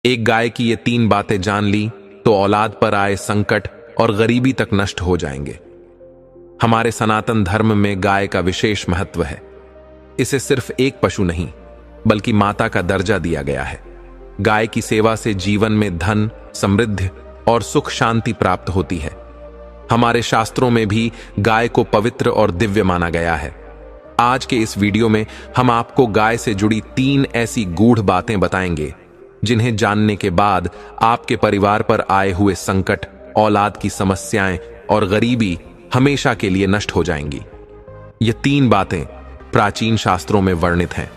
एक गाय की ये 3 बातें जान ली तो औलाद पर आए संकट और गरीबी तक नष्ट हो जाएंगे। हमारे सनातन धर्म में गाय का विशेष महत्व है। इसे सिर्फ एक पशु नहीं बल्कि माता का दर्जा दिया गया है। गाय की सेवा से जीवन में धन, समृद्धि और सुख शांति प्राप्त होती है। हमारे शास्त्रों में भी गाय को पवित्र और दिव्य माना गया है। आज के इस वीडियो में हम आपको गाय से जुड़ी 3 ऐसी गूढ़ बातें बताएंगे जिन्हें जानने के बाद आपके परिवार पर आए हुए संकट, औलाद की समस्याएं और गरीबी हमेशा के लिए नष्ट हो जाएंगी। ये 3 बातें प्राचीन शास्त्रों में वर्णित हैं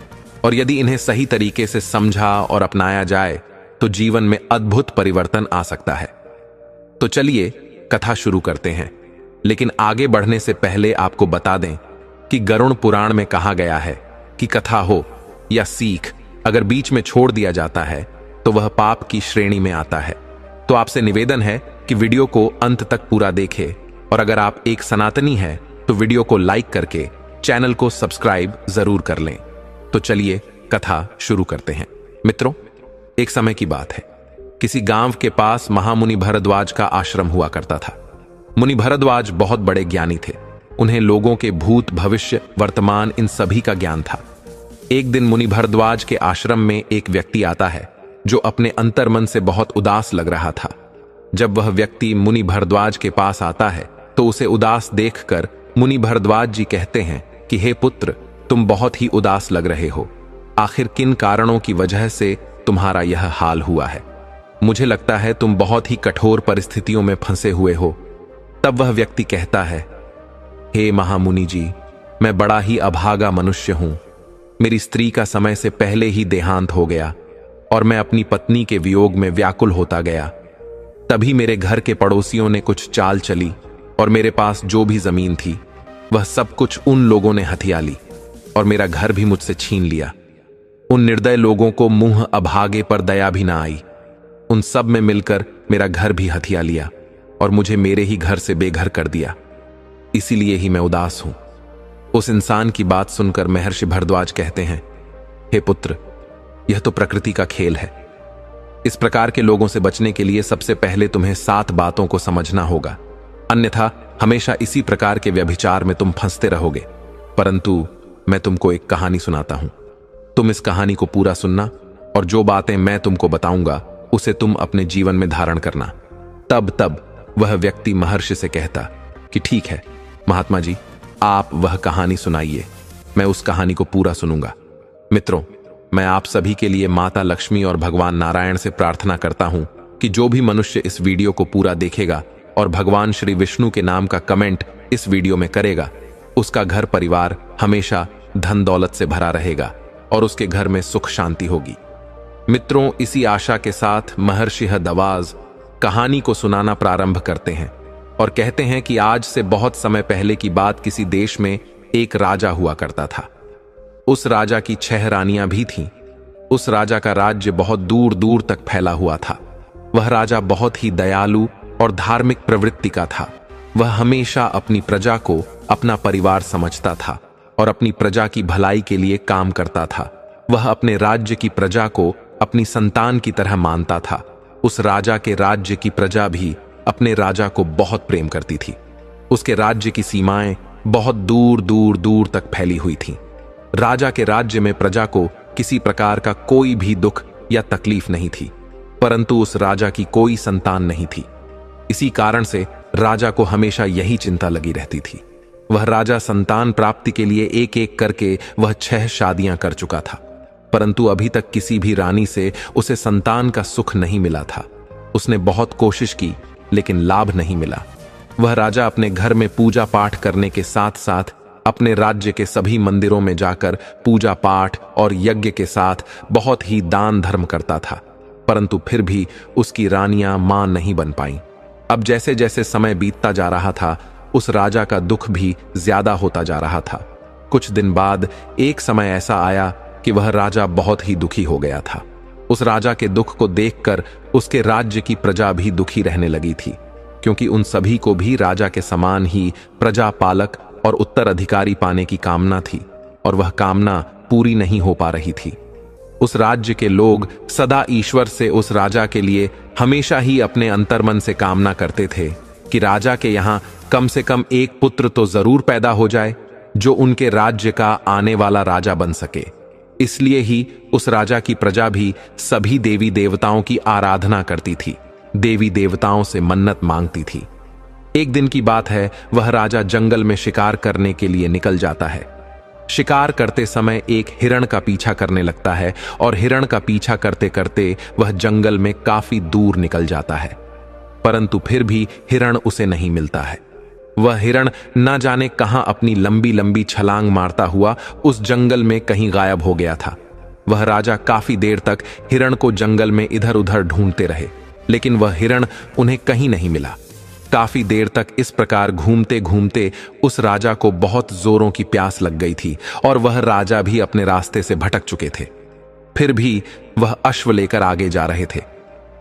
और यदि इन्हें सही तरीके से समझा और अपनाया जाए तो जीवन में अद्भुत परिवर्तन आ सकता है। तो चलिए कथा शुरू करते हैं, लेकिन आगे बढ़ने से पहले आपको बता दें कि गरुड़ पुराण में कहा गया है कि कथा हो या सीख अगर बीच में छोड़ दिया जाता है तो वह पाप की श्रेणी में आता है। तो आपसे निवेदन है कि वीडियो को अंत तक पूरा देखें और अगर आप एक सनातनी हैं तो वीडियो को लाइक करके चैनल को सब्सक्राइब जरूर कर लें। तो चलिए कथा शुरू करते हैं। मित्रों, एक समय की बात है, किसी गांव के पास महामुनि भरद्वाज का आश्रम हुआ करता था। मुनि भरद्वाज बहुत बड़े ज्ञानी थे। उन्हें लोगों के भूत, भविष्य, वर्तमान इन सभी का ज्ञान था। एक दिन मुनि भरद्वाज के आश्रम में एक व्यक्ति आता है जो अपने अंतर्मन से बहुत उदास लग रहा था। जब वह व्यक्ति मुनि भरद्वाज के पास आता है तो उसे उदास देखकर मुनि भरद्वाज जी कहते हैं कि हे पुत्र, तुम बहुत ही उदास लग रहे हो। आखिर किन कारणों की वजह से तुम्हारा यह हाल हुआ है? मुझे लगता है तुम बहुत ही कठोर परिस्थितियों में फंसे हुए हो। तब वह व्यक्ति कहता है, हे महामुनि जी, मैं बड़ा ही अभागा मनुष्य हूं। मेरी स्त्री का समय से पहले ही देहांत हो गया और मैं अपनी पत्नी के वियोग में व्याकुल होता गया। तभी मेरे घर के पड़ोसियों ने कुछ चाल चली और मेरे पास जो भी जमीन थी वह सब कुछ उन लोगों ने हथिया ली और मेरा घर भी मुझसे छीन लिया। उन निर्दय लोगों को मुंह अभागे पर दया भी ना आई। उन सब में मिलकर मेरा घर भी हथिया लिया और मुझे मेरे ही घर से बेघर कर दिया। इसीलिए ही मैं उदास हूं। उस इंसान की बात सुनकर महर्षि भरद्वाज कहते हैं, हे पुत्र, यह तो प्रकृति का खेल है। इस प्रकार के लोगों से बचने के लिए सबसे पहले तुम्हें 7 बातों को समझना होगा, अन्यथा हमेशा इसी प्रकार के व्यभिचार में तुम फंसते रहोगे। परंतु मैं तुमको एक कहानी सुनाता हूं। तुम इस कहानी को पूरा सुनना और जो बातें मैं तुमको बताऊंगा उसे तुम अपने जीवन में धारण करना। तब वह व्यक्ति महर्षि से कहता कि ठीक है महात्मा जी, आप वह कहानी सुनाइए, मैं उस कहानी को पूरा सुनूंगा। मित्रों, मैं आप सभी के लिए माता लक्ष्मी और भगवान नारायण से प्रार्थना करता हूं कि जो भी मनुष्य इस वीडियो को पूरा देखेगा और भगवान श्री विष्णु के नाम का कमेंट इस वीडियो में करेगा, उसका घर परिवार हमेशा धन दौलत से भरा रहेगा और उसके घर में सुख शांति होगी। मित्रों, इसी आशा के साथ महर्षि दवाज कहानी को सुनाना प्रारंभ करते हैं और कहते हैं कि आज से बहुत समय पहले की बात, किसी देश में एक राजा हुआ करता था। उस राजा की 6 रानियां भी थीं। उस राजा का राज्य बहुत दूर दूर तक फैला हुआ था। वह राजा बहुत ही दयालु और धार्मिक प्रवृत्ति का था। वह हमेशा अपनी प्रजा को अपना परिवार समझता था और अपनी प्रजा की भलाई के लिए काम करता था। वह अपने राज्य की प्रजा को अपनी संतान की तरह मानता था। उस राजा के राज्य की प्रजा भी अपने राजा को बहुत प्रेम करती थी। उसके राज्य की सीमाएं बहुत दूर दूर दूर तक फैली हुई थीं। राजा के राज्य में प्रजा को किसी प्रकार का कोई भी दुख या तकलीफ नहीं थी, परंतु उस राजा की कोई संतान नहीं थी। इसी कारण से राजा को हमेशा यही चिंता लगी रहती थी। वह राजा संतान प्राप्ति के लिए एक एक करके वह 6 शादियां कर चुका था, परंतु अभी तक किसी भी रानी से उसे संतान का सुख नहीं मिला था। उसने बहुत कोशिश की लेकिन लाभ नहीं मिला। वह राजा अपने घर में पूजा पाठ करने के साथ साथ अपने राज्य के सभी मंदिरों में जाकर पूजा पाठ और यज्ञ के साथ बहुत ही दान धर्म करता था, परंतु फिर भी उसकी रानियां मां नहीं बन पाईं। अब जैसे जैसे समय बीतता जा रहा था, उस राजा का दुख भी ज्यादा होता जा रहा था। कुछ दिन बाद एक समय ऐसा आया कि वह राजा बहुत ही दुखी हो गया था। उस राजा के दुख को देखकर उसके राज्य की प्रजा भी दुखी रहने लगी थी, क्योंकि उन सभी को भी राजा के समान ही प्रजा पालक और उत्तराधिकारी पाने की कामना थी और वह कामना पूरी नहीं हो पा रही थी। उस राज्य के लोग सदा ईश्वर से उस राजा के लिए हमेशा ही अपने अंतर्मन से कामना करते थे कि राजा के यहाँ कम से कम एक पुत्र तो जरूर पैदा हो जाए जो उनके राज्य का आने वाला राजा बन सके। इसलिए ही उस राजा की प्रजा भी सभी देवी देवताओं की आराधना करती थी, देवी देवताओं से मन्नत मांगती थी। एक दिन की बात है, वह राजा जंगल में शिकार करने के लिए निकल जाता है। शिकार करते समय एक हिरण का पीछा करने लगता है और हिरण का पीछा करते करते वह जंगल में काफी दूर निकल जाता है, परंतु फिर भी हिरण उसे नहीं मिलता है। वह हिरण न जाने कहां अपनी लंबी लंबी छलांग मारता हुआ उस जंगल में कहीं गायब हो गया था। वह राजा काफी देर तक हिरण को जंगल में इधर उधर ढूंढते रहे, लेकिन वह हिरण उन्हें कहीं नहीं मिला। काफी देर तक इस प्रकार घूमते घूमते उस राजा को बहुत जोरों की प्यास लग गई थी और वह राजा भी अपने रास्ते से भटक चुके थे। फिर भी वह अश्व लेकर आगे जा रहे थे।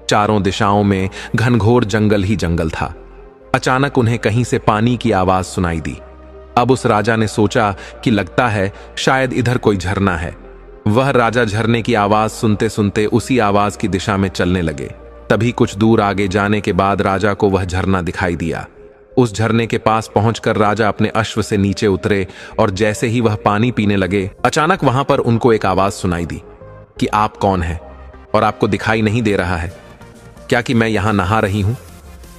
चारों दिशाओं में घनघोर जंगल ही जंगल था। अचानक उन्हें कहीं से पानी की आवाज सुनाई दी। अब उस राजा ने सोचा कि लगता है शायद इधर कोई झरना है। वह राजा झरने की आवाज सुनते सुनते उसी आवाज की दिशा में चलने लगे। तभी कुछ दूर आगे जाने के बाद राजा को वह झरना दिखाई दिया। उस झरने के पास पहुंचकर राजा अपने अश्व से नीचे उतरे और जैसे ही वह पानी पीने लगे, अचानक वहां पर उनको एक आवाज सुनाई दी कि आप कौन हैं और आपको दिखाई नहीं दे रहा है क्या कि मैं यहां नहा रही हूं?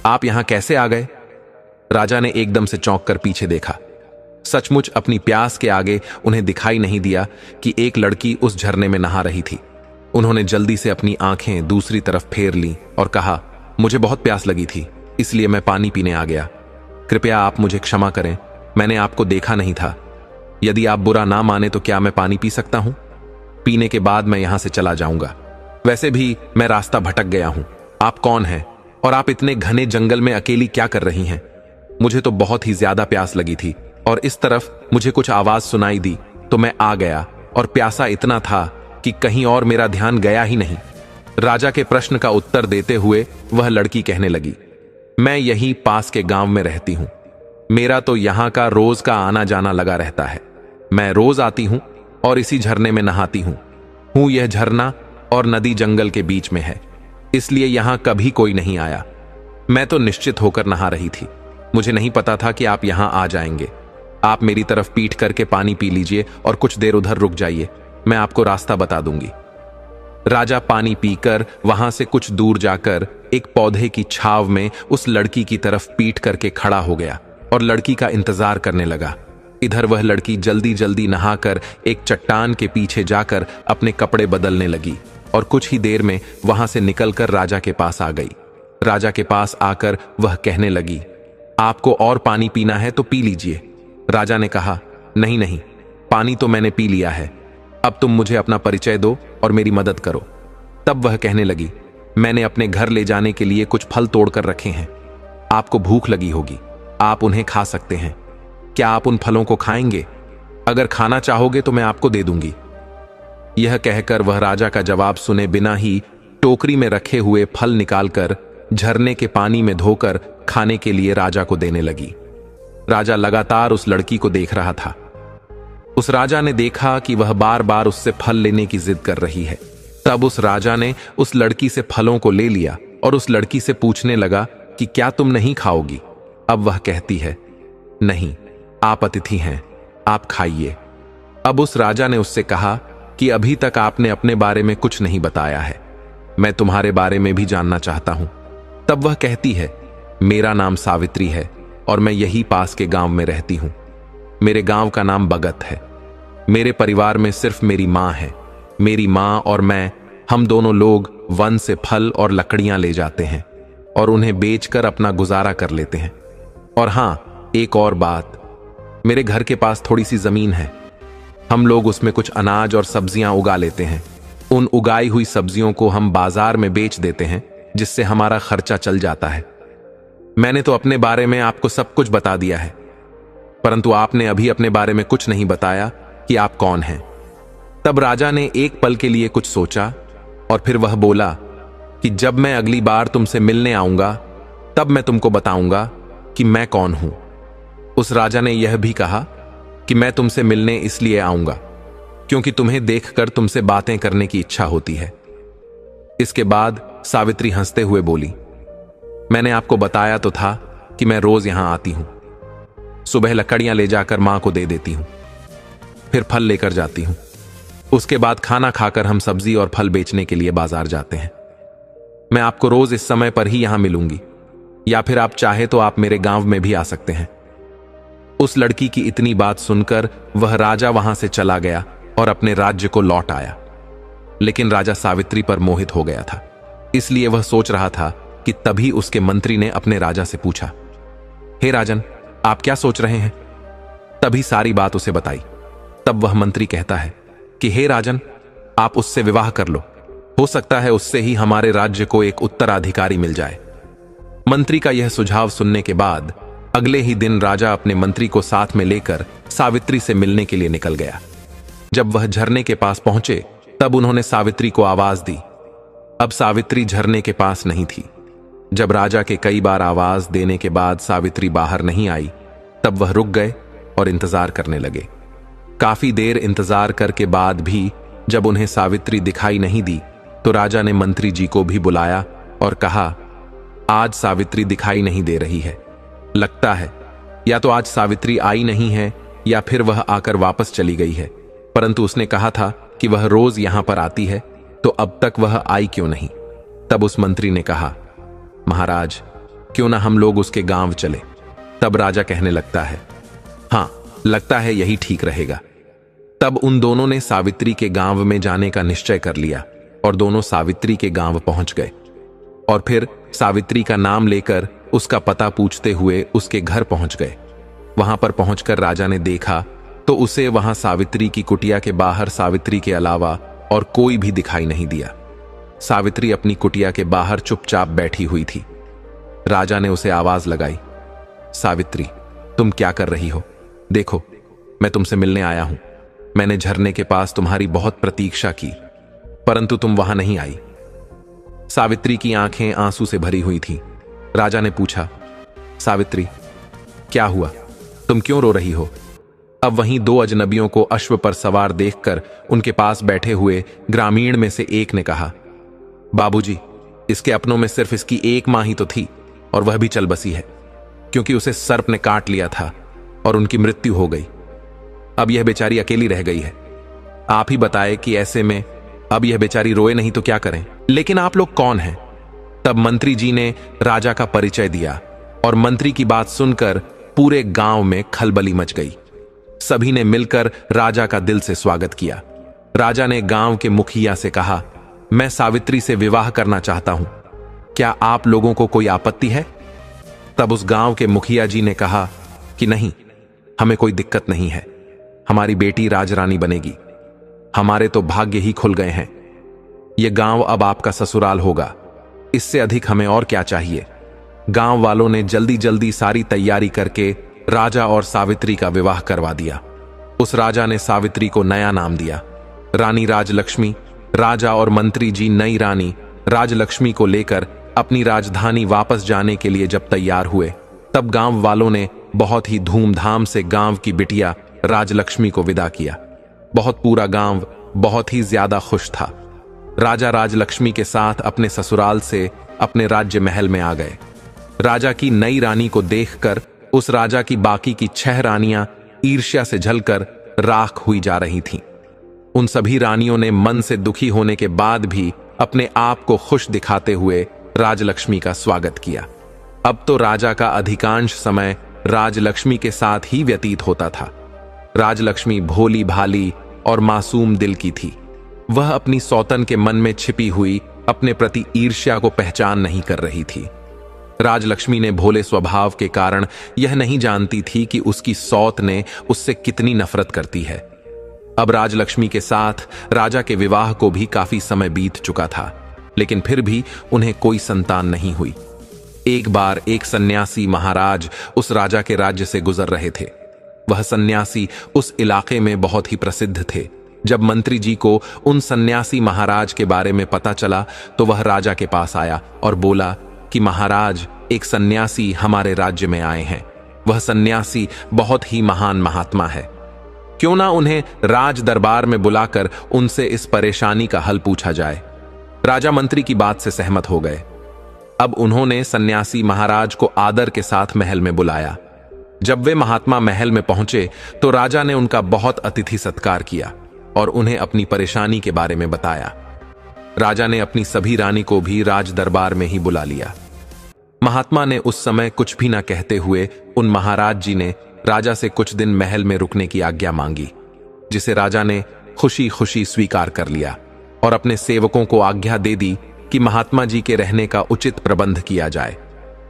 आप यहां कैसे आ गए? राजा ने एकदम से चौंक कर पीछे देखा। सचमुच अपनी प्यास के आगे उन्हें दिखाई नहीं दिया कि एक लड़की उस झरने में नहा रही थी। उन्होंने जल्दी से अपनी आंखें दूसरी तरफ फेर ली और कहा, मुझे बहुत प्यास लगी थी, इसलिए मैं पानी पीने आ गया। कृपया आप मुझे क्षमा करें, मैंने आपको देखा नहीं था। यदि आप बुरा ना माने तो क्या मैं पानी पी सकता हूं? पीने के बाद मैं यहां से चला जाऊंगा। वैसे भी मैं रास्ता भटक गया हूं। आप कौन हैं और आप इतने घने जंगल में अकेली क्या कर रही हैं? मुझे तो बहुत ही ज्यादा प्यास लगी थी और इस तरफ मुझे कुछ आवाज सुनाई दी तो मैं आ गया और प्यासा इतना था कि कहीं और मेरा ध्यान गया ही नहीं। राजा के प्रश्न का उत्तर देते हुए वह लड़की कहने लगी, मैं यहीं पास के गांव में रहती हूं। मेरा तो यहां का रोज का आना जाना लगा रहता है। मैं रोज आती हूं और इसी झरने में नहाती हूं। यह झरना और नदी जंगल के बीच में है, इसलिए यहां कभी कोई नहीं आया। मैं तो निश्चित होकर नहा रही थी। मुझे नहीं पता था कि आप यहां आ जाएंगे। आप मेरी तरफ पीठ करके पानी पी लीजिए और कुछ देर उधर रुक जाइए, मैं आपको रास्ता बता दूंगी। राजा पानी पीकर वहां से कुछ दूर जाकर एक पौधे की छाव में उस लड़की की तरफ पीठ करके खड़ा हो गया और लड़की का इंतजार करने लगा। इधर वह लड़की जल्दी जल्दी नहाकर एक चट्टान के पीछे जाकर अपने कपड़े बदलने लगी और कुछ ही देर में वहां से निकलकर राजा के पास आ गई। राजा के पास आकर वह कहने लगी, आपको और पानी पीना है तो पी लीजिए। राजा ने कहा, नहीं नहीं, पानी तो मैंने पी लिया है, अब तुम मुझे अपना परिचय दो और मेरी मदद करो। तब वह कहने लगी, मैंने अपने घर ले जाने के लिए कुछ फल तोड़कर रखे हैं। आपको भूख लगी होगी, आप उन्हें खा सकते हैं। क्या आप उन फलों को खाएंगे? अगर खाना चाहोगे तो मैं आपको दे दूंगी। यह कहकर वह राजा का जवाब सुने बिना ही टोकरी में रखे हुए फल निकालकर झरने के पानी में धोकर खाने के लिए राजा को देने लगी। राजा लगातार उस लड़की को देख रहा था। उस राजा ने देखा कि वह बार बार उससे फल लेने की जिद कर रही है। तब उस राजा ने उस लड़की से फलों को ले लिया और उस लड़की से पूछने लगा कि क्या तुम नहीं खाओगी? अब वह कहती है, नहीं, आप अतिथि हैं, आप खाइए। अब उस राजा ने उससे कहा कि अभी तक आपने अपने बारे में कुछ नहीं बताया है, मैं तुम्हारे बारे में भी जानना चाहता हूं। तब वह कहती है, मेरा नाम सावित्री है और मैं यही पास के गांव में रहती हूं। मेरे गांव का नाम बगत है। मेरे परिवार में सिर्फ मेरी मां है। मेरी मां और मैं, हम दोनों लोग वन से फल और लकड़ियां ले जाते हैं और उन्हें बेचकर अपना गुजारा कर लेते हैं। और हां, एक और बात, मेरे घर के पास थोड़ी सी जमीन है। हम लोग उसमें कुछ अनाज और सब्जियां उगा लेते हैं। उन उगाई हुई सब्जियों को हम बाजार में बेच देते हैं, जिससे हमारा खर्चा चल जाता है। मैंने तो अपने बारे में आपको सब कुछ बता दिया है, परंतु आपने अभी अपने बारे में कुछ नहीं बताया कि आप कौन हैं। तब राजा ने एक पल के लिए कुछ सोचा और फिर वह बोला कि जब मैं अगली बार तुमसे मिलने आऊंगा तब मैं तुमको बताऊंगा कि मैं कौन हूं। उस राजा ने यह भी कहा कि मैं तुमसे मिलने इसलिए आऊंगा क्योंकि तुम्हें देखकर तुमसे बातें करने की इच्छा होती है। इसके बाद सावित्री हंसते हुए बोली, मैंने आपको बताया तो था कि मैं रोज यहां आती हूं। सुबह लकड़ियां ले जाकर मां को दे देती हूं, फिर फल लेकर जाती हूं। उसके बाद खाना खाकर हम सब्जी और फल बेचने के लिए बाजार जाते हैं। मैं आपको रोज इस समय पर ही यहां मिलूंगी, या फिर आप चाहे तो आप मेरे गांव में भी आ सकते हैं। उस लड़की की इतनी बात सुनकर वह राजा वहां से चला गया और अपने राज्य को लौट आया। लेकिन राजा सावित्री पर मोहित हो गया था, इसलिए वह सोच रहा था कि तभी उसके मंत्री ने अपने राजा से पूछा, हे राजन, आप क्या सोच रहे हैं? तभी सारी बात उसे बताई। तब वह मंत्री कहता है कि हे राजन, आप उससे विवाह कर लो, हो सकता है उससे ही हमारे राज्य को एक उत्तराधिकारी मिल जाए। मंत्री का यह सुझाव सुनने के बाद अगले ही दिन राजा अपने मंत्री को साथ में लेकर सावित्री से मिलने के लिए निकल गया। जब वह झरने के पास पहुंचे तब उन्होंने सावित्री को आवाज दी। अब सावित्री झरने के पास नहीं थी। जब राजा के कई बार आवाज देने के बाद सावित्री बाहर नहीं आई, तब वह रुक गए और इंतजार करने लगे। काफी देर इंतजार करके बाद भी जब उन्हें सावित्री दिखाई नहीं दी, तो राजा ने मंत्री जी को भी बुलाया और कहा, आज सावित्री दिखाई नहीं दे रही है। लगता है या तो आज सावित्री आई नहीं है या फिर वह आकर वापस चली गई है, परंतु उसने कहा था कि वह रोज यहां पर आती है, तो अब तक वह आई क्यों नहीं? तब उस मंत्री ने कहा, महाराज, क्यों ना हम लोग उसके गांव चले? तब राजा कहने लगता है, हां, लगता है यही ठीक रहेगा। तब उन दोनों ने सावित्री के गांव में जाने का निश्चय कर लिया और दोनों सावित्री के गांव पहुंच गए और फिर सावित्री का नाम लेकर उसका पता पूछते हुए उसके घर पहुंच गए। वहां पर पहुंचकर राजा ने देखा तो उसे वहां सावित्री की कुटिया के बाहर सावित्री के अलावा और कोई भी दिखाई नहीं दिया। सावित्री अपनी कुटिया के बाहर चुपचाप बैठी हुई थी। राजा ने उसे आवाज लगाई, सावित्री, तुम क्या कर रही हो? देखो, मैं तुमसे मिलने आया हूं। मैंने झरने के पास तुम्हारी बहुत प्रतीक्षा की, परंतु तुम वहां नहीं आई। सावित्री की आंखें आंसू से भरी हुई थीं। राजा ने पूछा, सावित्री, क्या हुआ? तुम क्यों रो रही हो? अब वहीं दो अजनबियों को अश्व पर सवार देखकर उनके पास बैठे हुए ग्रामीण में से एक ने कहा, बाबूजी, इसके अपनों में सिर्फ इसकी एक मां ही तो थी और वह भी चल बसी है, क्योंकि उसे सर्प ने काट लिया था और उनकी मृत्यु हो गई। अब यह बेचारी अकेली रह गई है। आप ही बताए कि ऐसे में अब यह बेचारी रोए नहीं तो क्या करें? लेकिन आप लोग कौन हैं? तब मंत्री जी ने राजा का परिचय दिया और मंत्री की बात सुनकर पूरे गांव में खलबली मच गई। सभी ने मिलकर राजा का दिल से स्वागत किया। राजा ने गांव के मुखिया से कहा, मैं सावित्री से विवाह करना चाहता हूं, क्या आप लोगों को कोई आपत्ति है? तब उस गांव के मुखिया जी ने कहा कि नहीं, हमें कोई दिक्कत नहीं है। हमारी बेटी राजरानी बनेगी। हमारे तो भाग्य ही खुल गए हैं। यह गांव अब आपका ससुराल होगा। इससे अधिक हमें और क्या चाहिए? गांव वालों ने जल्दी जल्दी सारी तैयारी करके राजा और सावित्री का विवाह करवा दिया। उस राजा ने सावित्री को नया नाम दिया, रानी राजलक्ष्मी। राजा और मंत्री जी नई रानी राजलक्ष्मी को लेकर अपनी राजधानी वापस जाने के लिए जब तैयार हुए, तब गांव वालों ने बहुत ही धूमधाम से गांव की बिटिया राजलक्ष्मी को विदा किया। बहुत पूरा गांव बहुत ही ज्यादा खुश था। राजा राजलक्ष्मी के साथ अपने ससुराल से अपने राज्य महल में आ गए। राजा की नई रानी को देखकर उस राजा की बाकी की 6 रानियां ईर्ष्या से जलकर राख हुई जा रही थीं। उन सभी रानियों ने मन से दुखी होने के बाद भी अपने आप को खुश दिखाते हुए राजलक्ष्मी का स्वागत किया। अब तो राजा का अधिकांश समय राजलक्ष्मी के साथ ही व्यतीत होता था। राजलक्ष्मी भोली भाली और मासूम दिल की थी। वह अपनी सौतन के मन में छिपी हुई अपने प्रति ईर्ष्या को पहचान नहीं कर रही थी। राजलक्ष्मी ने भोले स्वभाव के कारण यह नहीं जानती थी कि उसकी सौत ने उससे कितनी नफरत करती है। अब राजलक्ष्मी के साथ राजा के विवाह को भी काफी समय बीत चुका था, लेकिन फिर भी उन्हें कोई संतान नहीं हुई। एक बार एक सन्यासी महाराज उस राजा के राज्य से गुजर रहे थे। वह सन्यासी उस इलाके में बहुत ही प्रसिद्ध थे। जब मंत्री जी को उन सन्यासी महाराज के बारे में पता चला तो वह राजा के पास आया और बोला कि महाराज, एक सन्यासी हमारे राज्य में आए हैं। वह सन्यासी बहुत ही महान महात्मा है। क्यों ना उन्हें राज दरबार में बुलाकर उनसे इस परेशानी का हल पूछा जाए। राजा मंत्री की बात से सहमत हो गए। अब उन्होंने सन्यासी महाराज को आदर के साथ महल में बुलाया। जब वे महात्मा महल में पहुंचे तो राजा ने उनका बहुत अतिथि सत्कार किया और उन्हें अपनी परेशानी के बारे में बताया। राजा ने अपनी सभी रानी को भी राज दरबार में ही बुला लिया। महात्मा ने उस समय कुछ भी न कहते हुए उन महाराज जी ने राजा से कुछ दिन महल में रुकने की आज्ञा मांगी, जिसे राजा ने खुशी खुशी स्वीकार कर लिया और अपने सेवकों को आज्ञा दे दी कि महात्मा जी के रहने का उचित प्रबंध किया जाए।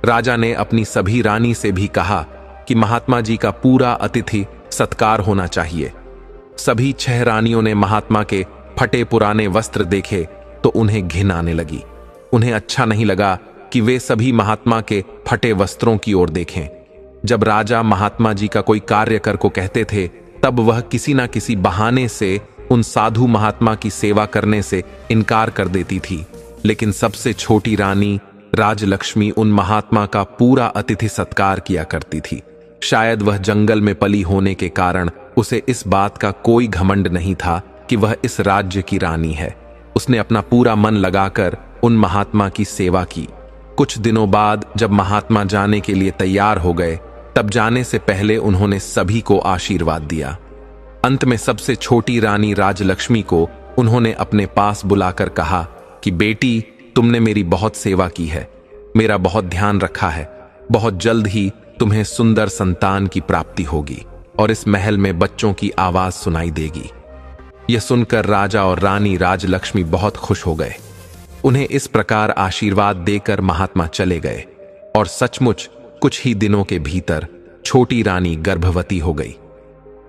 राजा ने अपनी सभी रानी से भी कहा कि महात्मा जी का पूरा अतिथि सत्कार होना चाहिए। सभी 6 रानियों ने महात्मा के फटे पुराने वस्त्र देखे तो उन्हें घिन आने लगी। उन्हें अच्छा नहीं लगा कि वे सभी महात्मा के फटे वस्त्रों की ओर देखें। जब राजा महात्मा जी का कोई कार्य कर को कहते थे तब वह किसी ना किसी बहाने से उन साधु महात्मा की सेवा करने से इनकार कर देती थी। लेकिन सबसे छोटी रानी राजलक्ष्मी उन महात्मा का पूरा अतिथि सत्कार किया करती थी। शायद वह जंगल में पली होने के कारण उसे इस बात का कोई घमंड नहीं था कि वह इस राज्य की रानी है। उसने अपना पूरा मन लगाकर उन महात्मा की सेवा की। कुछ दिनों बाद जब महात्मा जाने के लिए तैयार हो गए तब जाने से पहले उन्होंने सभी को आशीर्वाद दिया। अंत में सबसे छोटी रानी राजलक्ष्मी को उन्होंने अपने पास बुलाकर कहा कि बेटी, तुमने मेरी बहुत सेवा की है, मेरा बहुत ध्यान रखा है। बहुत जल्द ही तुम्हें सुंदर संतान की प्राप्ति होगी और इस महल में बच्चों की आवाज सुनाई देगी। यह सुनकर राजा और रानी राजलक्ष्मी बहुत खुश हो गए। उन्हें इस प्रकार आशीर्वाद देकर महात्मा चले गए और सचमुच कुछ ही दिनों के भीतर छोटी रानी गर्भवती हो गई।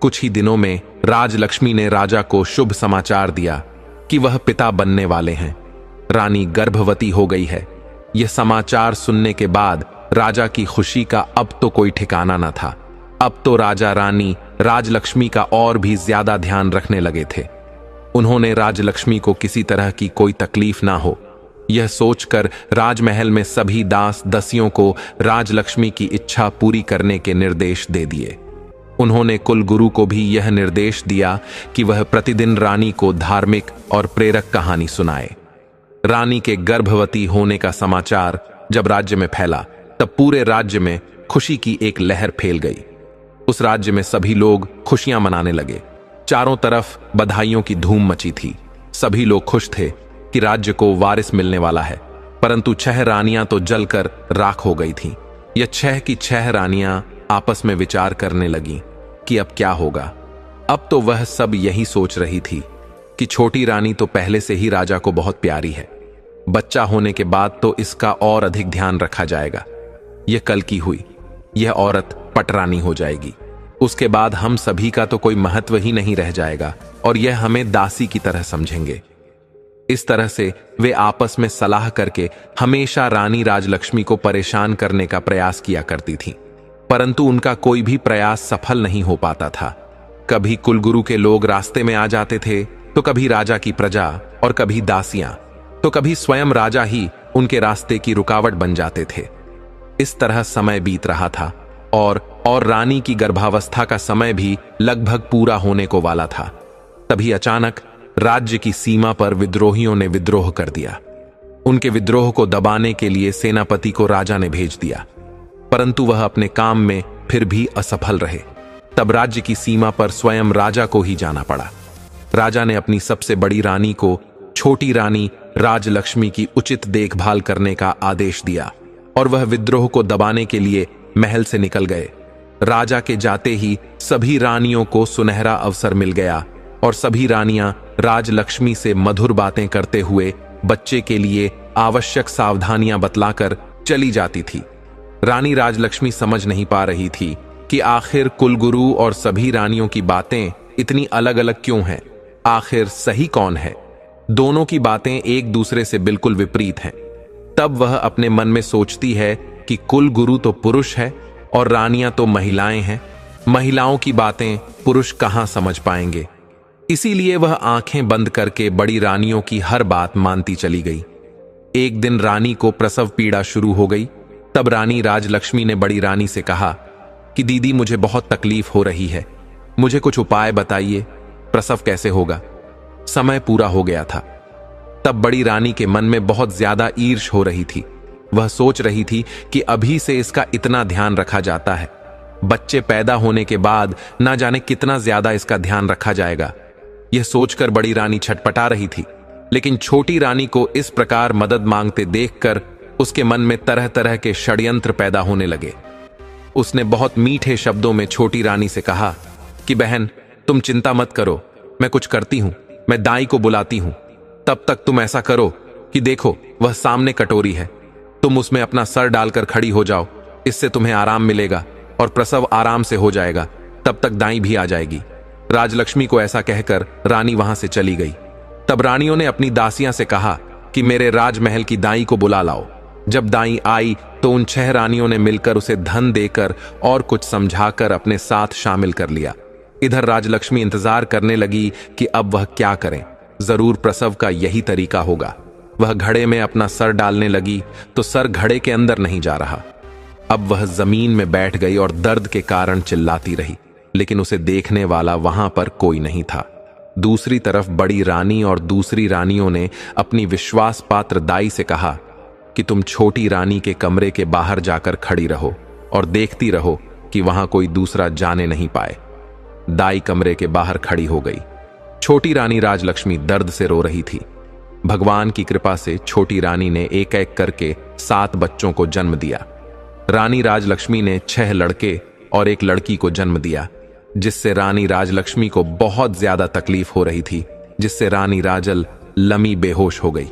कुछ ही दिनों में राजलक्ष्मी ने राजा को शुभ समाचार दिया कि वह पिता बनने वाले हैं। रानी गर्भवती हो गई है। यह समाचार सुनने के बाद राजा की खुशी का अब तो कोई ठिकाना न था। अब तो राजा रानी राजलक्ष्मी का और भी ज्यादा ध्यान रखने लगे थे। उन्होंने राजलक्ष्मी को किसी तरह की कोई तकलीफ ना हो, यह सोचकर राजमहल में सभी दास दसियों को राजलक्ष्मी की इच्छा पूरी करने के निर्देश दे दिए। उन्होंने कुलगुरु को भी यह निर्देश दिया कि वह प्रतिदिन रानी को धार्मिक और प्रेरक कहानी सुनाए। रानी के गर्भवती होने का समाचार जब राज्य में फैला तब पूरे राज्य में खुशी की एक लहर फैल गई। उस राज्य में सभी लोग खुशियां मनाने लगे। चारों तरफ बधाइयों की धूम मची थी। सभी लोग खुश थे कि राज्य को वारिस मिलने वाला है। परंतु 6 रानियां तो जलकर राख हो गई थीं। यह 6 की 6 रानियां आपस में विचार करने लगीं कि अब क्या होगा। अब तो वह सब यही सोच रही थी कि छोटी रानी तो पहले से ही राजा को बहुत प्यारी है। बच्चा होने के बाद तो इसका और अधिक ध्यान रखा जाएगा। यह कल की हुई, यह औरत पटरानी हो जाएगी। उसके बाद हम सभी का तो कोई महत्व ही नहीं रह जाएगा और यह हमें दासी की तरह समझेंगे। इस तरह से वे आपस में सलाह करके हमेशा रानी राजलक्ष्मी को परेशान करने का प्रयास किया करती थीं, परंतु उनका कोई भी प्रयास सफल नहीं हो पाता था। कभी कुलगुरु के लोग रास्ते में आ जाते थे, तो कभी राजा की प्रजा और कभी दासियां, तो कभी स्वयं राजा ही उनके रास्ते की रुकावट बन जाते थे। इस तरह समय बीत रहा था और रानी की गर्भावस्था का समय भी लगभग पूरा होने को वाला था। तभी अचानक राज्य की सीमा पर विद्रोहियों ने विद्रोह कर दिया। उनके विद्रोह को दबाने के लिए सेनापति को राजा ने भेज दिया, परंतु वह अपने काम में फिर भी असफल रहे। तब राज्य की सीमा पर स्वयं राजा को ही जाना पड़ा। राजा ने अपनी सबसे बड़ी रानी को छोटी रानी राजलक्ष्मी की उचित देखभाल करने का आदेश दिया और वह विद्रोह को दबाने के लिए महल से निकल गए। राजा के जाते ही सभी रानियों को सुनहरा अवसर मिल गया और सभी रानियां राजलक्ष्मी से मधुर बातें करते हुए बच्चे के लिए आवश्यक सावधानियां बतलाकर चली जाती थी। रानी राजलक्ष्मी समझ नहीं पा रही थी कि आखिर कुलगुरु और सभी रानियों की बातें इतनी अलग अलग क्यों हैं। आखिर सही कौन है? दोनों की बातें एक दूसरे से बिल्कुल विपरीत हैं। तब वह अपने मन में सोचती है कि कुलगुरु तो पुरुष है और रानियां तो महिलाएं हैं। महिलाओं की बातें पुरुष कहां समझ पाएंगे। इसीलिए वह आंखें बंद करके बड़ी रानियों की हर बात मानती चली गई। एक दिन रानी को प्रसव पीड़ा शुरू हो गई। तब रानी राजलक्ष्मी ने बड़ी रानी से कहा कि दीदी, मुझे बहुत तकलीफ हो रही है। मुझे कुछ उपाय बताइए, प्रसव कैसे होगा। समय पूरा हो गया था। तब बड़ी रानी के मन में बहुत ज्यादा ईर्ष हो रही थी। वह सोच रही थी कि अभी से इसका इतना ध्यान रखा जाता है, बच्चे पैदा होने के बाद ना जाने कितना ज्यादा इसका ध्यान रखा जाएगा। यह सोचकर बड़ी रानी छटपटा रही थी, लेकिन छोटी रानी को इस प्रकार मदद मांगते देखकर उसके मन में तरह तरह के षड्यंत्र पैदा होने लगे। उसने बहुत मीठे शब्दों में छोटी रानी से कहा कि बहन, तुम चिंता मत करो, मैं कुछ करती हूं, मैं दाई को बुलाती हूं। तब तक तुम ऐसा करो कि देखो वह सामने कटोरी है, तुम उसमें अपना सर डालकर खड़ी हो जाओ, इससे तुम्हें आराम मिलेगा और प्रसव आराम से हो जाएगा। तब तक दाई भी आ जाएगी। राजलक्ष्मी को ऐसा कहकर रानी वहां से चली गई। तब रानियों ने अपनी दासियां से कहा कि मेरे राजमहल की दाई को बुला लाओ। जब दाई आई तो उन 6 रानियों ने मिलकर उसे धन देकर और कुछ समझाकर अपने साथ शामिल कर लिया। इधर राजलक्ष्मी इंतजार करने लगी कि अब वह क्या करें। जरूर प्रसव का यही तरीका होगा। वह घड़े में अपना सर डालने लगी तो सर घड़े के अंदर नहीं जा रहा। अब वह जमीन में बैठ गई और दर्द के कारण चिल्लाती रही, लेकिन उसे देखने वाला वहां पर कोई नहीं था। दूसरी तरफ बड़ी रानी और दूसरी रानियों ने अपनी विश्वास पात्र दाई से कहा कि तुम छोटी रानी के कमरे के बाहर जाकर खड़ी रहो और देखती रहो कि वहां कोई दूसरा जाने नहीं पाए। दाई कमरे के बाहर खड़ी हो गई। छोटी रानी राजलक्ष्मी दर्द से रो रही थी। भगवान की कृपा से छोटी रानी ने एक एक करके 7 बच्चों को जन्म दिया। रानी राजलक्ष्मी ने 6 लड़के और 1 लड़की को जन्म दिया, जिससे रानी राजलक्ष्मी को बहुत ज्यादा तकलीफ हो रही थी, जिससे रानी राजल लमी बेहोश हो गई।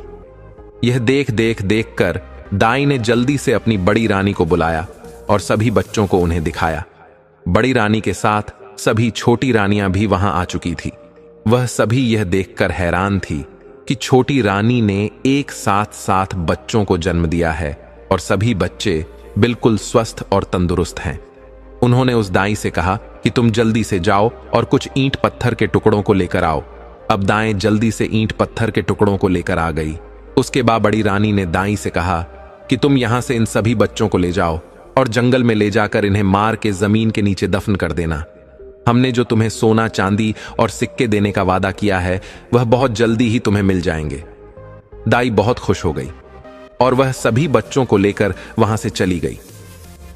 यह देख कर दाई ने जल्दी से अपनी बड़ी रानी को बुलाया और सभी बच्चों को उन्हें दिखाया। बड़ी रानी के साथ सभी छोटी रानियां भी वहां आ चुकी थी। वह सभी यह देखकर हैरान थी कि छोटी रानी ने एक साथ 7 बच्चों को जन्म दिया है और सभी बच्चे बिल्कुल स्वस्थ और तंदुरुस्त हैं। उन्होंने उस दाई से कहा कि तुम जल्दी से जाओ और कुछ ईंट पत्थर के टुकड़ों को लेकर आओ। अब दाएं जल्दी से ईंट पत्थर के टुकड़ों को लेकर आ गई। उसके बाद बड़ी रानी ने दाई से कहा कि तुम यहां से इन सभी बच्चों को ले जाओ और जंगल में ले जाकर इन्हें मार के जमीन के नीचे दफन कर देना। हमने जो तुम्हें सोना चांदी और सिक्के देने का वादा किया है वह बहुत जल्दी ही तुम्हें मिल जाएंगे। दाई बहुत खुश हो गई और वह सभी बच्चों को लेकर वहां से चली गई।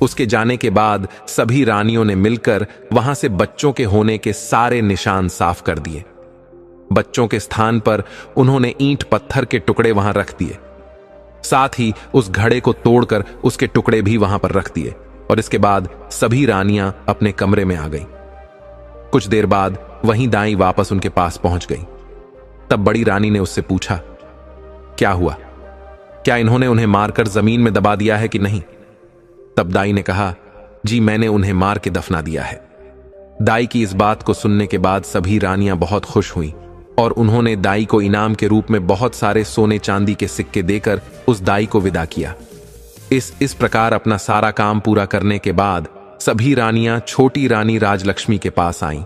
उसके जाने के बाद सभी रानियों ने मिलकर वहां से बच्चों के होने के सारे निशान साफ कर दिए। बच्चों के स्थान पर उन्होंने ईंट पत्थर के टुकड़े वहां रख दिए। साथ ही उस घड़े को तोड़कर उसके टुकड़े भी वहां पर रख दिए और इसके बाद सभी रानियां अपने कमरे में आ गईं। कुछ देर बाद वहीं दाई वापस उनके पास पहुंच गई। तब बड़ी रानी ने उससे पूछा, क्या हुआ? क्या इन्होंने उन्हें मारकर जमीन में दबा दिया है कि नहीं? तब दाई ने कहा, जी मैंने उन्हें मार के दफना दिया है। दाई की इस बात को सुनने के बाद सभी रानियां बहुत खुश हुईं और उन्होंने दाई को इनाम के रूप में बहुत सारे सोने चांदी के सिक्के देकर उस दाई को विदा किया। इस प्रकार अपना सारा काम पूरा करने के बाद सभी रानियां छोटी रानी राजलक्ष्मी के पास आईं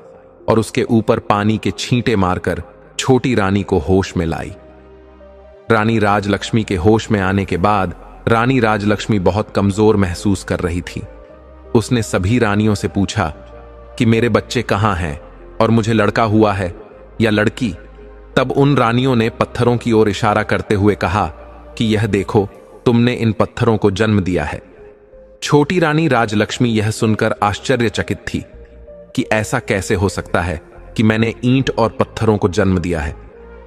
और उसके ऊपर पानी के छींटे मारकर छोटी रानी को होश में लाई। रानी राजलक्ष्मी के होश में आने के बाद रानी राजलक्ष्मी बहुत कमजोर महसूस कर रही थी। उसने सभी रानियों से पूछा कि मेरे बच्चे कहां हैं और मुझे लड़का हुआ है या लड़की? तब उन रानियों ने पत्थरों की ओर इशारा करते हुए कहा कि यह देखो, तुमने इन पत्थरों को जन्म दिया है। छोटी रानी राजलक्ष्मी यह सुनकर आश्चर्यचकित थी कि ऐसा कैसे हो सकता है कि मैंने ईंट और पत्थरों को जन्म दिया है।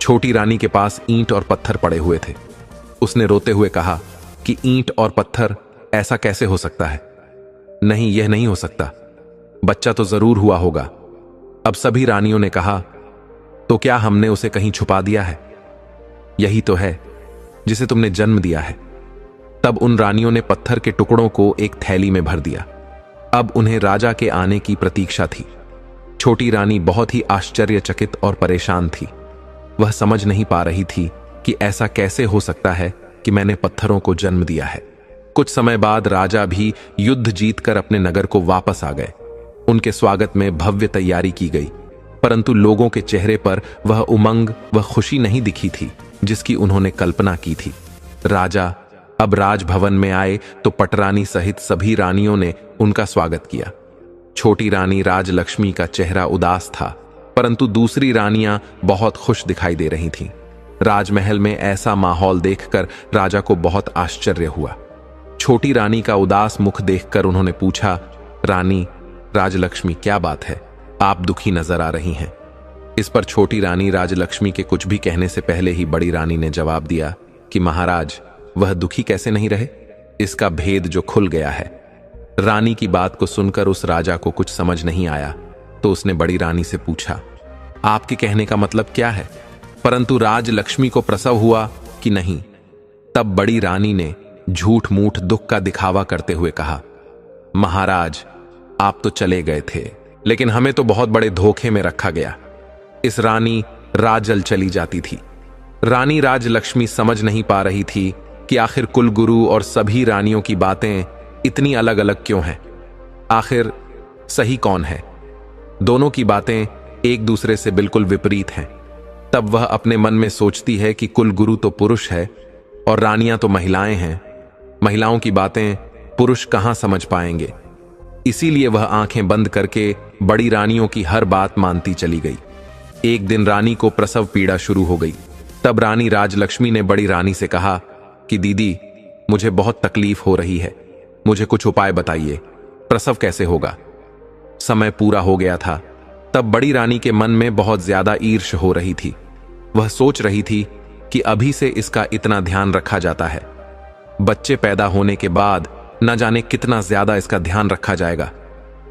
छोटी रानी के पास ईंट और पत्थर पड़े हुए थे। उसने रोते हुए कहा कि ईंट और पत्थर, ऐसा कैसे हो सकता है? नहीं, यह नहीं हो सकता, बच्चा तो जरूर हुआ होगा। अब सभी रानियों ने कहा, तो क्या हमने उसे कहीं छुपा दिया है? यही तो है जिसे तुमने जन्म दिया है। तब उन रानियों ने पत्थर के टुकड़ों को एक थैली में भर दिया। अब उन्हें राजा के आने की प्रतीक्षा थी। छोटी रानी बहुत ही आश्चर्यचकित और परेशान थी। वह समझ नहीं पा रही थी कि ऐसा कैसे हो सकता है कि मैंने पत्थरों को जन्म दिया है। कुछ समय बाद राजा भी युद्ध जीतकर अपने नगर को वापस आ गए। उनके स्वागत में भव्य तैयारी की गई, परंतु लोगों के चेहरे पर वह उमंग व खुशी नहीं दिखी थी जिसकी उन्होंने कल्पना की थी। राजा अब राजभवन में आए तो पटरानी सहित सभी रानियों ने उनका स्वागत किया। छोटी रानी राजलक्ष्मी का चेहरा उदास था, परंतु दूसरी रानियां बहुत खुश दिखाई दे रही थीं। राजमहल में ऐसा माहौल देखकर राजा को बहुत आश्चर्य हुआ। छोटी रानी का उदास मुख देखकर उन्होंने पूछा, रानी राजलक्ष्मी, क्या बात है? आप दुखी नजर आ रही हैं। इस पर छोटी रानी राजलक्ष्मी के कुछ भी कहने से पहले ही बड़ी रानी ने जवाब दिया कि महाराज, वह दुखी कैसे नहीं रहे, इसका भेद जो खुल गया है। रानी की बात को सुनकर उस राजा को कुछ समझ नहीं आया, तो उसने बड़ी रानी से पूछा, आपके कहने का मतलब क्या है? परंतु राजलक्ष्मी को प्रसव हुआ कि नहीं? तब बड़ी रानी ने झूठ मूठ दुख का दिखावा करते हुए कहा, महाराज, आप तो चले गए थे, लेकिन हमें तो बहुत बड़े धोखे में रखा गया। इस रानी राजल चली जाती थी। रानी राजलक्ष्मी समझ नहीं पा रही थी कि आखिर कुलगुरु और सभी रानियों की बातें इतनी अलग अलग क्यों हैं। आखिर सही कौन है? दोनों की बातें एक दूसरे से बिल्कुल विपरीत हैं। तब वह अपने मन में सोचती है कि कुलगुरु तो पुरुष है और रानियां तो महिलाएं हैं। महिलाओं की बातें पुरुष कहां समझ पाएंगे। इसीलिए वह आंखें बंद करके बड़ी रानियों की हर बात मानती चली गई। एक दिन रानी को प्रसव पीड़ा शुरू हो गई। तब रानी राजलक्ष्मी ने बड़ी रानी से कहा कि दीदी, मुझे बहुत तकलीफ हो रही है, मुझे कुछ उपाय बताइए, प्रसव कैसे होगा? समय पूरा हो गया था। तब बड़ी रानी के मन में बहुत ज्यादा ईर्ष्या हो रही थी। वह सोच रही थी कि अभी से इसका इतना ध्यान रखा जाता है, बच्चे पैदा होने के बाद न जाने कितना ज्यादा इसका ध्यान रखा जाएगा।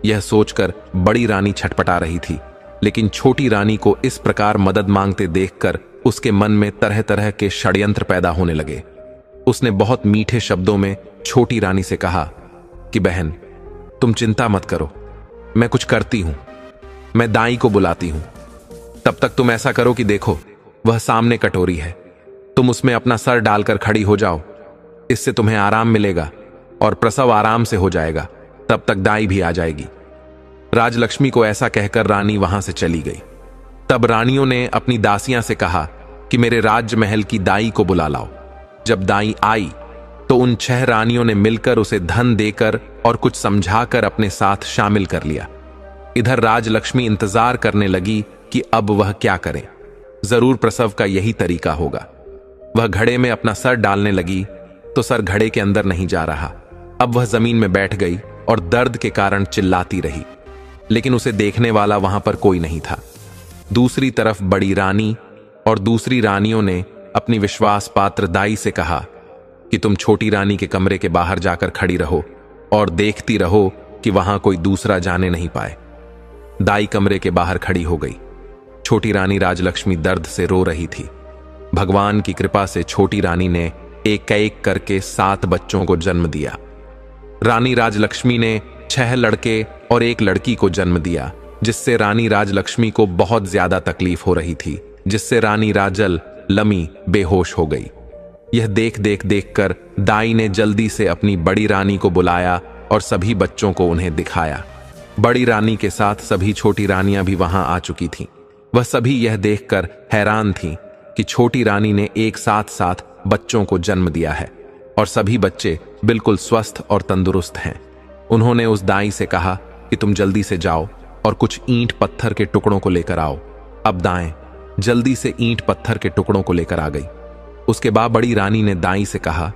यह सोचकर बड़ी रानी छटपटा रही थी, लेकिन छोटी रानी को इस प्रकार मदद मांगते देखकर उसके मन में तरह तरह के षड्यंत्र पैदा होने लगे। उसने बहुत मीठे शब्दों में छोटी रानी से कहा कि बहन, तुम चिंता मत करो, मैं कुछ करती हूं, मैं दाई को बुलाती हूं। तब तक तुम ऐसा करो कि देखो, वह सामने कटोरी है, तुम उसमें अपना सर डालकर खड़ी हो जाओ, इससे तुम्हें आराम मिलेगा और प्रसव आराम से हो जाएगा। तब तक दाई भी आ जाएगी। राजलक्ष्मी को ऐसा कहकर रानी वहां से चली गई। तब रानियों ने अपनी दासियां से कहा कि मेरे राजमहल की दाई को बुला लाओ। जब दाई आई तो उन 6 रानियों ने मिलकर उसे धन देकर और कुछ समझाकर अपने साथ शामिल कर लिया। इधर राजलक्ष्मी इंतजार करने लगी कि अब वह क्या करे। जरूर प्रसव का यही तरीका होगा। वह घड़े में अपना सर डालने लगी तो सर घड़े के अंदर नहीं जा रहा। अब वह जमीन में बैठ गई और दर्द के कारण चिल्लाती रही, लेकिन उसे देखने वाला वहां पर कोई नहीं था। दूसरी तरफ बड़ी रानी और दूसरी रानियों ने अपनी विश्वास पात्र दाई से कहा कि तुम छोटी रानी के कमरे के बाहर जाकर खड़ी रहो और देखती रहो कि वहां कोई दूसरा जाने नहीं पाए। दाई कमरे के बाहर खड़ी हो गई। छोटी रानी राजलक्ष्मी दर्द से रो रही थी। भगवान की कृपा से छोटी रानी ने एक एक करके 7 बच्चों को जन्म दिया। रानी राजलक्ष्मी ने 6 लड़के और 1 लड़की को जन्म दिया, जिससे रानी राजलक्ष्मी को बहुत ज्यादा तकलीफ हो रही थी, जिससे रानी राजल लमी बेहोश हो गई। यह देख कर दाई ने जल्दी से अपनी बड़ी रानी को बुलाया और सभी बच्चों को उन्हें दिखाया। बड़ी रानी के साथ सभी छोटी रानियां भी वहां आ चुकी थीं। वह सभी यह देखकर हैरान थीं कि छोटी रानी ने एक साथ बच्चों को जन्म दिया है और सभी बच्चे बिल्कुल स्वस्थ और तंदुरुस्त हैं। उन्होंने उस दाई से कहा कि तुम जल्दी से जाओ और कुछ ईंट पत्थर के टुकड़ों को लेकर आओ। अब दाएं जल्दी से ईंट पत्थर के टुकड़ों को लेकर आ गई। उसके बाद बड़ी रानी ने दाई से कहा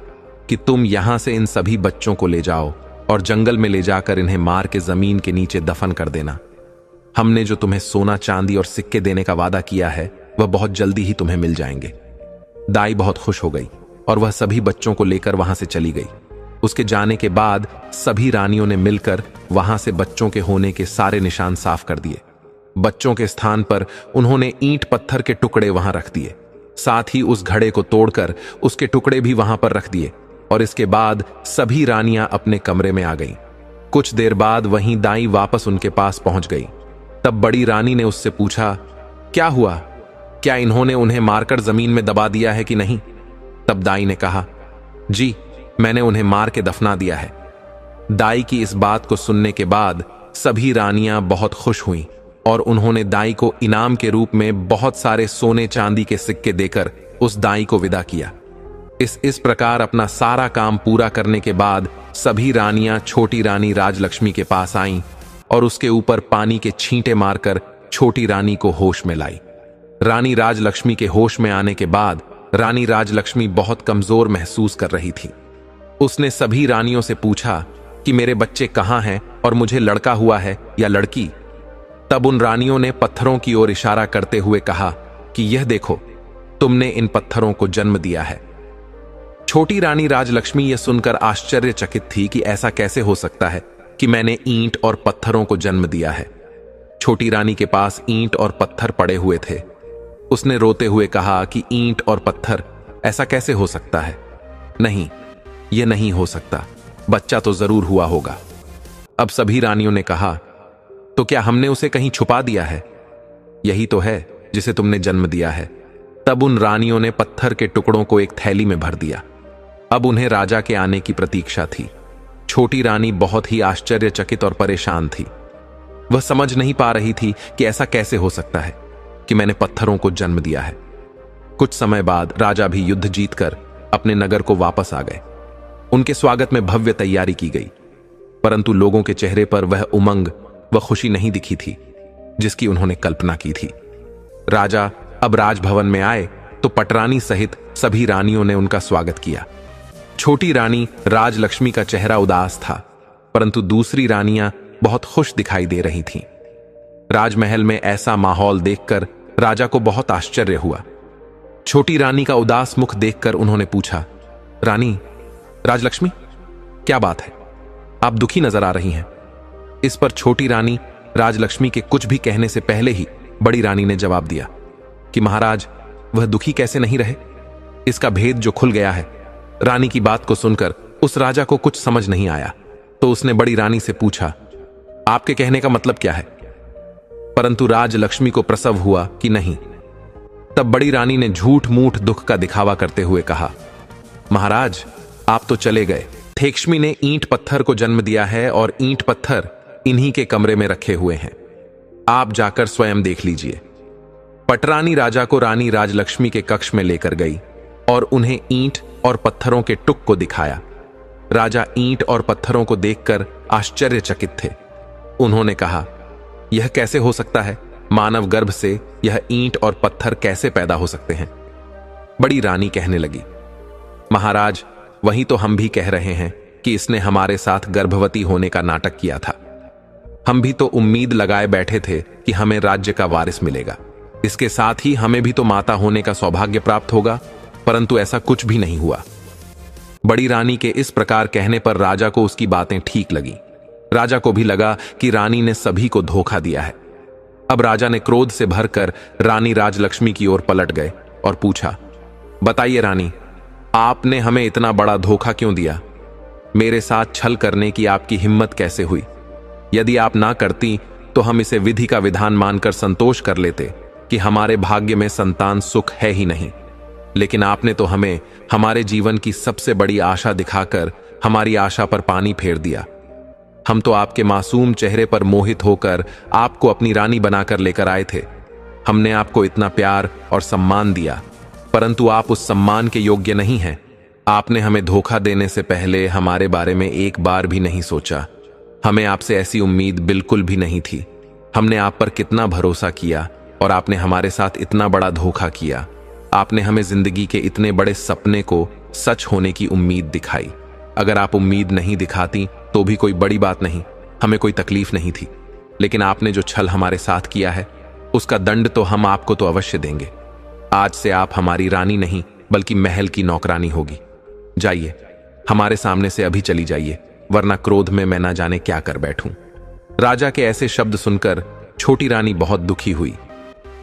कि तुम यहां से इन सभी बच्चों को ले जाओ और जंगल में ले जाकर इन्हें मार के जमीन के नीचे दफन कर देना। हमने जो तुम्हें सोना चांदी और सिक्के देने का वादा किया है, वह बहुत जल्दी ही तुम्हें मिल जाएंगे। दाई बहुत खुश हो गई और वह सभी बच्चों को लेकर वहां से चली गई। उसके जाने के बाद सभी रानियों ने मिलकर वहां से बच्चों के होने के सारे निशान साफ कर दिए। बच्चों के स्थान पर उन्होंने ईंट पत्थर के टुकड़े वहां रख दिए। साथ ही उस घड़े को तोड़कर उसके टुकड़े भी वहां पर रख दिए और इसके बाद सभी रानियां अपने कमरे में आ गईं। कुछ देर बाद वहीं दाई वापस उनके पास पहुंच गई। तब बड़ी रानी ने उससे पूछा, क्या हुआ? क्या इन्होंने उन्हें मारकर जमीन में दबा दिया है कि नहीं? तब दाई ने कहा, जी, मैंने उन्हें मार के दफना दिया है। दाई की इस बात को सुनने के बाद सभी रानियां बहुत खुश हुईं और उन्होंने दाई को इनाम के रूप में बहुत सारे सोने चांदी के सिक्के देकर उस दाई को विदा किया। इस प्रकार अपना सारा काम पूरा करने के बाद सभी रानियां छोटी रानी राजलक्ष्मी के पास आईं और उसके ऊपर पानी के छींटे मारकर छोटी रानी को होश में लाई। रानी राजलक्ष्मी के होश में आने के बाद रानी राजलक्ष्मी बहुत कमजोर महसूस कर रही थी। उसने सभी रानियों से पूछा कि मेरे बच्चे कहाँ हैं और मुझे लड़का हुआ है या लड़की। तब उन रानियों ने पत्थरों की ओर इशारा करते हुए कहा कि यह देखो, तुमने इन पत्थरों को जन्म दिया है। छोटी रानी राजलक्ष्मी यह सुनकर आश्चर्यचकित थी कि ऐसा कैसे हो सकता है कि मैंने ईंट और पत्थरों को जन्म दिया है। छोटी रानी के पास ईंट और पत्थर पड़े हुए थे। उसने रोते हुए कहा कि ईंट और पत्थर, ऐसा कैसे हो सकता है? नहीं, यह नहीं हो सकता, बच्चा तो जरूर हुआ होगा। अब सभी रानियों ने कहा, तो क्या हमने उसे कहीं छुपा दिया है? यही तो है जिसे तुमने जन्म दिया है। तब उन रानियों ने पत्थर के टुकड़ों को एक थैली में भर दिया। अब उन्हें राजा के आने की प्रतीक्षा थी। छोटी रानी बहुत ही आश्चर्यचकित और परेशान थी। वह समझ नहीं पा रही थी कि ऐसा कैसे हो सकता है कि मैंने पत्थरों को जन्म दिया है। कुछ समय बाद राजा भी युद्ध जीतकर अपने नगर को वापस आ गए। उनके स्वागत में भव्य तैयारी की गई, परंतु लोगों के चेहरे पर वह उमंग व खुशी नहीं दिखी थी जिसकी उन्होंने कल्पना की थी। राजा अब राजभवन में आए तो पटरानी सहित सभी रानियों ने उनका स्वागत किया। छोटी रानी राजलक्ष्मी का चेहरा उदास था, परंतु दूसरी रानियां बहुत खुश दिखाई दे रही थीं। राजमहल में ऐसा माहौल देखकर राजा को बहुत आश्चर्य हुआ। छोटी रानी का उदास मुख देखकर उन्होंने पूछा, रानी राजलक्ष्मी, क्या बात है? आप दुखी नजर आ रही हैं। इस पर छोटी रानी राजलक्ष्मी के कुछ भी कहने से पहले ही बड़ी रानी ने जवाब दिया कि महाराज, वह दुखी कैसे नहीं रहे? इसका भेद जो खुल गया है। रानी की बात को सुनकर उस राजा को कुछ समझ नहीं आया, तो उसने बड़ी रानी से पूछा, आपके कहने का मतलब क्या है? परंतु राजलक्ष्मी को प्रसव हुआ कि नहीं। तब बड़ी रानी ने झूठ मूठ दुख का दिखावा करते हुए कहा, महाराज, आप तो चले गए। थेक्ष्मी ने ईंट पत्थर को जन्म दिया है और ईंट पत्थर इन्हीं के कमरे में रखे हुए हैं। आप जाकर स्वयं देख लीजिए। पटरानी राजा को रानी राजलक्ष्मी के कक्ष में लेकर गई और उन्हें ईंट और पत्थरों के टुक को दिखाया। राजा ईंट और पत्थरों को देखकर आश्चर्यचकित थे। उन्होंने कहा, यह कैसे हो सकता है? मानव गर्भ से यह ईंट और पत्थर कैसे पैदा हो सकते हैं? बड़ी रानी कहने लगी, महाराज, वही तो हम भी कह रहे हैं कि इसने हमारे साथ गर्भवती होने का नाटक किया था। हम भी तो उम्मीद लगाए बैठे थे कि हमें राज्य का वारिस मिलेगा, इसके साथ ही हमें भी तो माता होने का सौभाग्य प्राप्त होगा, परंतु ऐसा कुछ भी नहीं हुआ। बड़ी रानी के इस प्रकार कहने पर राजा को उसकी बातें ठीक लगी। राजा को भी लगा कि रानी ने सभी को धोखा दिया है। अब राजा ने क्रोध से भरकर रानी राजलक्ष्मी की ओर पलट गए और पूछा, बताइए रानी, आपने हमें इतना बड़ा धोखा क्यों दिया? मेरे साथ छल करने की आपकी हिम्मत कैसे हुई? यदि आप ना करती तो हम इसे विधि का विधान मानकर संतोष कर लेते कि हमारे भाग्य में संतान सुख है ही नहीं। लेकिन आपने तो हमें हमारे जीवन की सबसे बड़ी आशा दिखाकर हमारी आशा पर पानी फेर दिया। हम तो आपके मासूम चेहरे पर मोहित होकर आपको अपनी रानी बनाकर लेकर आए थे। हमने आपको इतना प्यार और सम्मान दिया, परंतु आप उस सम्मान के योग्य नहीं हैं। आपने हमें धोखा देने से पहले हमारे बारे में एक बार भी नहीं सोचा। हमें आपसे ऐसी उम्मीद बिल्कुल भी नहीं थी। हमने आप पर कितना भरोसा किया और आपने हमारे साथ इतना बड़ा धोखा किया। आपने हमें जिंदगी के इतने बड़े सपने को सच होने की उम्मीद दिखाई। अगर आप उम्मीद नहीं दिखाती तो भी कोई बड़ी बात नहीं, हमें कोई तकलीफ नहीं थी। लेकिन आपने जो छल हमारे साथ किया है, उसका दंड तो हम आपको तो अवश्य देंगे। आज से आप हमारी रानी नहीं बल्कि महल की नौकरानी होगी। जाइए, हमारे सामने से अभी चली जाइए, वरना क्रोध में मैं ना जाने क्या कर बैठूं। राजा के ऐसे शब्द सुनकर छोटी रानी बहुत दुखी हुई,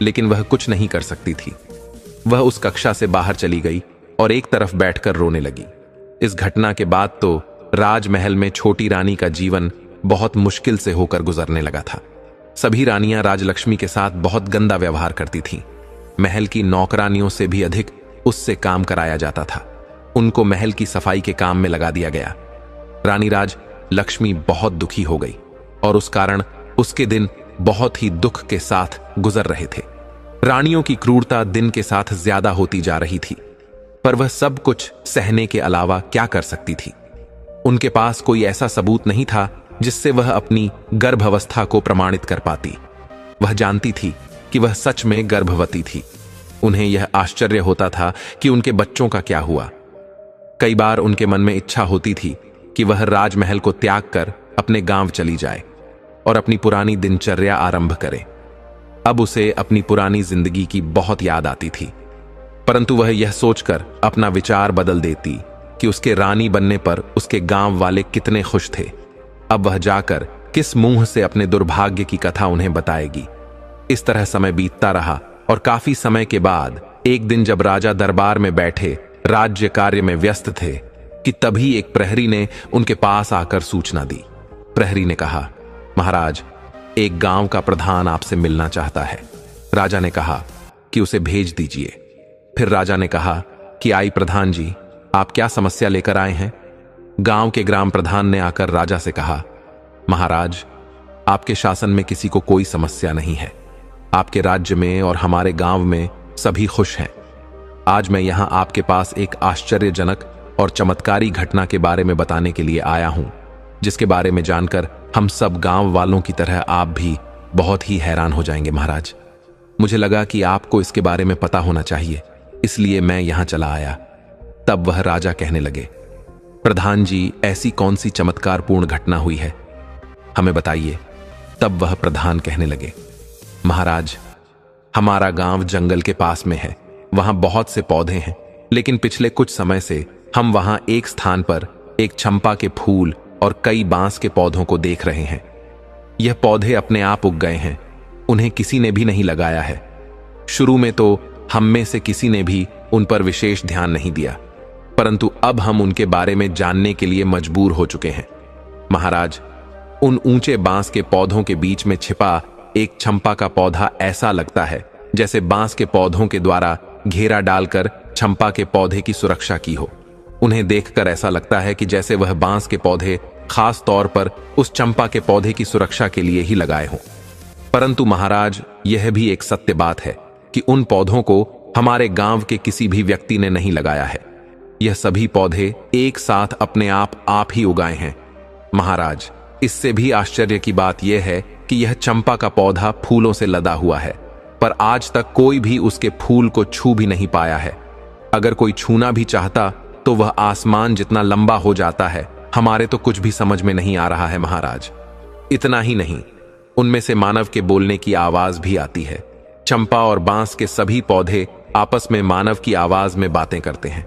लेकिन वह कुछ नहीं कर सकती थी। वह उस कक्षा से बाहर चली गई और एक तरफ बैठकर रोने लगी। इस घटना के बाद तो राजमहल में छोटी रानी का जीवन बहुत मुश्किल से होकर गुजरने लगा था। सभी रानियां राजलक्ष्मी के साथ बहुत गंदा व्यवहार करती थीं। महल की नौकरानियों से भी अधिक उससे काम कराया जाता था। उनको महल की सफाई के काम में लगा दिया गया। रानी राजलक्ष्मी बहुत दुखी हो गई और उस कारण उसके दिन बहुत ही दुख के साथ गुजर रहे थे। रानियों की क्रूरता दिन के साथ ज्यादा होती जा रही थी, पर वह सब कुछ सहने के अलावा क्या कर सकती थी? उनके पास कोई ऐसा सबूत नहीं था जिससे वह अपनी गर्भावस्था को प्रमाणित कर पाती। वह जानती थी कि वह सच में गर्भवती थी। उन्हें यह आश्चर्य होता था कि उनके बच्चों का क्या हुआ। कई बार उनके मन में इच्छा होती थी कि वह राजमहल को त्याग कर अपने गांव चली जाए और अपनी पुरानी दिनचर्या आरंभ करे। अब उसे अपनी पुरानी जिंदगी की बहुत याद आती थी, परंतु वह यह सोचकर अपना विचार बदल देती कि उसके रानी बनने पर उसके गांव वाले कितने खुश थे। अब वह जाकर किस मुंह से अपने दुर्भाग्य की कथा उन्हें बताएगी। इस तरह समय बीतता रहा और काफी समय के बाद एक दिन जब राजा दरबार में बैठे राज्य कार्य में व्यस्त थे कि तभी एक प्रहरी ने उनके पास आकर सूचना दी। प्रहरी ने कहा, महाराज, एक गांव का प्रधान आपसे मिलना चाहता है। राजा ने कहा कि उसे भेज दीजिए। फिर राजा ने कहा कि आई प्रधान जी, आप क्या समस्या लेकर आए हैं? गांव के ग्राम प्रधान ने आकर राजा से कहा, महाराज, आपके शासन में किसी को कोई समस्या नहीं है। आपके राज्य में और हमारे गांव में सभी खुश हैं। आज मैं यहां आपके पास एक आश्चर्यजनक और चमत्कारी घटना के बारे में बताने के लिए आया हूं, जिसके बारे में जानकर हम सब गांव वालों की तरह आप भी बहुत ही हैरान हो जाएंगे। महाराज, मुझे लगा कि आपको इसके बारे में पता होना चाहिए, इसलिए मैं यहां चला आया। तब वह राजा कहने लगे, प्रधान जी, ऐसी कौन सी चमत्कारपूर्ण घटना हुई है, हमें बताइए। तब वह प्रधान कहने लगे, महाराज, हमारा गांव जंगल के पास में है। वहां बहुत से पौधे हैं, लेकिन पिछले कुछ समय से हम वहां एक स्थान पर एक चंपा के फूल और कई बांस के पौधों को देख रहे हैं। यह पौधे अपने आप उग गए हैं, उन्हें किसी ने भी नहीं लगाया है। शुरू में तो हम में से किसी ने भी उन पर विशेष ध्यान नहीं दिया, परंतु अब हम उनके बारे में जानने के लिए मजबूर हो चुके हैं। महाराज, उन ऊंचे बांस के पौधों के बीच में छिपा एक चंपा का पौधा ऐसा लगता है जैसे बांस के पौधों के द्वारा घेरा डालकर चंपा के पौधे की सुरक्षा की हो। उन्हें देखकर ऐसा लगता है कि जैसे वह बांस के पौधे खास तौर पर उस चंपा के पौधे की सुरक्षा के लिए ही लगाए हों। परंतु महाराज, यह भी एक सत्य बात है कि उन पौधों को हमारे गांव के किसी भी व्यक्ति ने नहीं लगाया है। यह सभी पौधे एक साथ अपने आप ही उगाए हैं। महाराज, इससे भी आश्चर्य की बात यह है कि यह चंपा का पौधा फूलों से लदा हुआ है, पर आज तक कोई भी उसके फूल को छू भी नहीं पाया है। अगर कोई छूना भी चाहता तो वह आसमान जितना लंबा हो जाता है। हमारे तो कुछ भी समझ में नहीं आ रहा है महाराज। इतना ही नहीं, उनमें से मानव के बोलने की आवाज भी आती है। चंपा और बांस के सभी पौधे आपस में मानव की आवाज में बातें करते हैं।